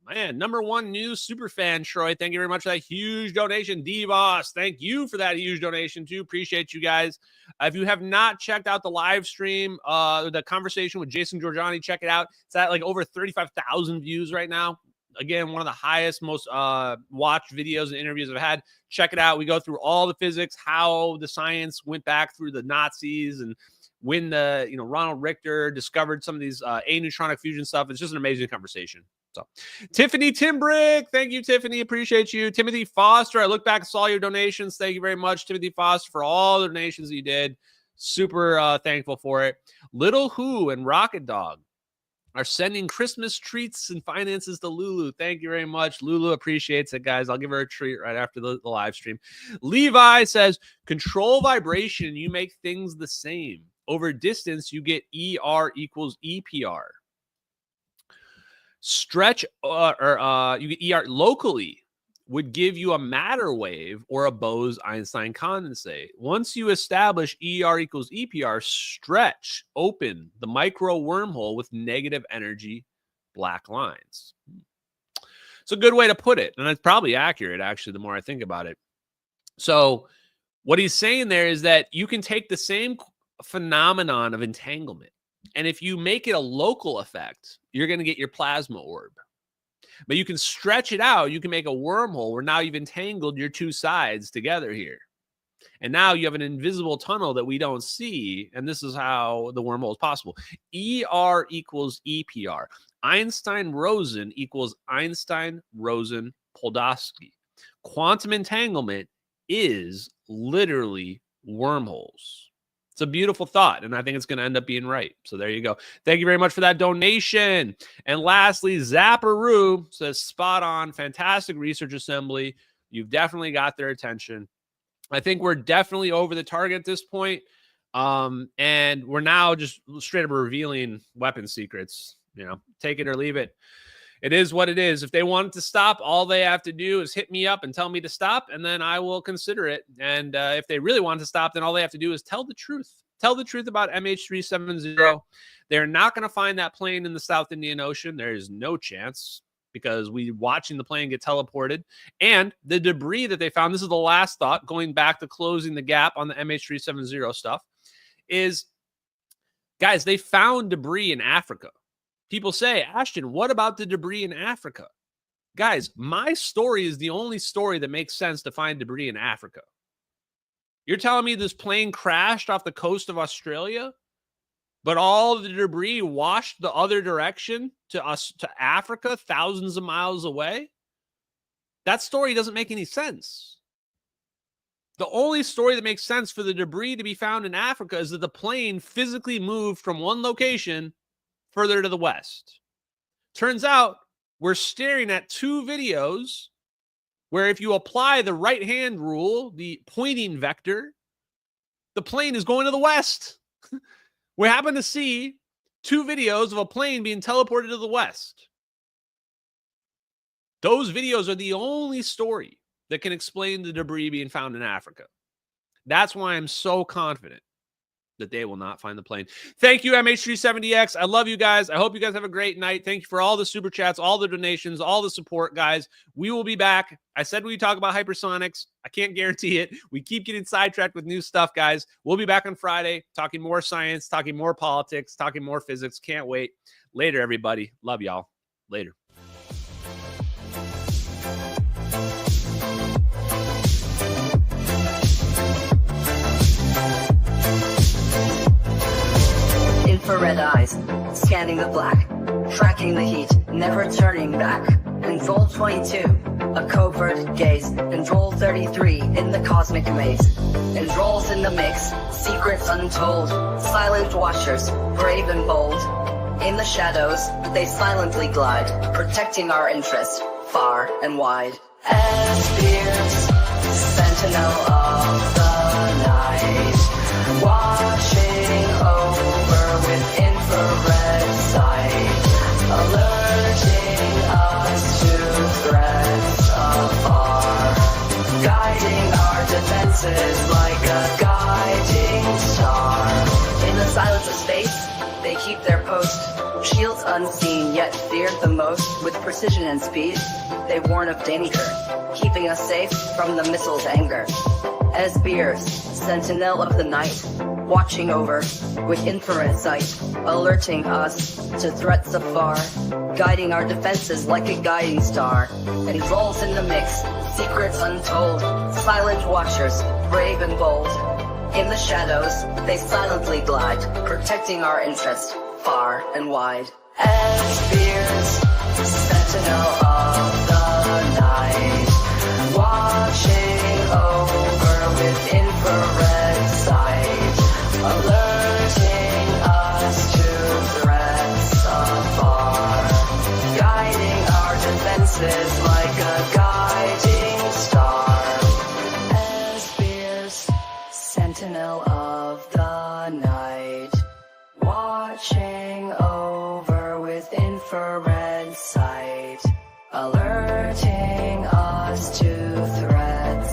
man, #1 news super fan, Troy. Thank you very much for that huge donation. D-Boss, thank you for that huge donation, too. Appreciate you guys. If you have not checked out the live stream, the conversation with Jason Giorgiani, check it out. It's at like over 35,000 views right now. Again, one of the highest, most watched videos and interviews I've had. Check it out. We go through all the physics, how the science went back through the Nazis, and when the Ronald Richter discovered some of these aneutronic fusion stuff. It's just an amazing conversation. So, Tiffany Timbrick, thank you, Tiffany. Appreciate you. Timothy Foster, I look back and saw your donations. Thank you very much, Timothy Foster, for all the donations you did. Super thankful for it. Little Who and Rocket Dog are sending Christmas treats and finances to Lulu. Thank you very much. Lulu appreciates it, guys. I'll give her a treat right after the live stream. Levi says, control vibration, you make things the same. Over distance, you get ER equals EPR. Stretch you get ER locally would give you a matter wave or a Bose-Einstein condensate. Once you establish ER equals EPR, stretch open the micro wormhole with negative energy black lines. It's a good way to put it, and it's probably accurate, actually, the more I think about it. So what he's saying there is that you can take the same phenomenon of entanglement, And if you make it a local effect, you're going to get your plasma orb. But you can stretch it out. You can make a wormhole where now you've entangled your two sides together here. And now you have an invisible tunnel that we don't see. And this is how the wormhole is possible. ER equals EPR. Einstein-Rosen equals Einstein-Rosen-Podolsky. Quantum entanglement is literally wormholes. It's a beautiful thought, and I think it's going to end up being right. So there you go. Thank you very much for that donation. And lastly, Zapparoo says, spot on, fantastic research assembly. You've definitely got their attention. I think we're definitely over the target at this point. And we're now just straight up revealing weapon secrets. You know, take it or leave it. It is what it is. If they want it to stop, all they have to do is hit me up and tell me to stop, and then I will consider it. And if they really want to stop, then all they have to do is tell the truth. Tell the truth about MH370. They're not going to find that plane in the South Indian Ocean. There is no chance, because we're watching the plane get teleported. And the debris that they found, this is the last thought, going back to closing the gap on the MH370 stuff, is, guys, they found debris in Africa. People say, Ashton, what about the debris in Africa? Guys, my story is the only story that makes sense to find debris in Africa. You're telling me this plane crashed off the coast of Australia, but all the debris washed the other direction to Africa, thousands of miles away? That story doesn't make any sense. The only story that makes sense for the debris to be found in Africa is that the plane physically moved from one location further to the west. Turns out we're staring at two videos where if you apply the right-hand rule, the pointing vector, the plane is going to the west. We happen to see two videos of a plane being teleported to the west. Those videos are the only story that can explain the debris being found in Africa. That's why I'm so confident that they will not find the plane. Thank you, MH370X. I love you guys. I hope you guys have a great night. Thank you for all the super chats, all the donations, all the support, guys. We will be back. I said we talk about hypersonics. I can't guarantee it. We keep getting sidetracked with new stuff, guys. We'll be back on Friday talking more science, talking more politics, talking more physics. Can't wait. Later, everybody. Love y'all. Later. Infrared eyes, scanning the black, tracking the heat, never turning back. Control 22, a covert gaze. Control 33, in the cosmic maze. Controls in the mix, secrets untold. Silent watchers, brave and bold. In the shadows, they silently glide, protecting our interest, far and wide. As fears, sentinel of the night, watching over with infrared sight, alerting us to threats afar, guiding our defenses like a guiding star. In the silence of space, they keep their post, shields unseen yet feared the most. With precision and speed, they warn of danger, keeping us safe from the missile's anger. As Beers, sentinel of the night, watching over with infrared sight, alerting us to threats afar, guiding our defenses like a guiding star. Controls in the mix, secrets untold, silent watchers, brave and bold. In the shadows, they silently glide, protecting our interest, far and wide. As Beers, sentinel of the night, watching over with infrared sight, alerting us to threats afar, guiding our defenses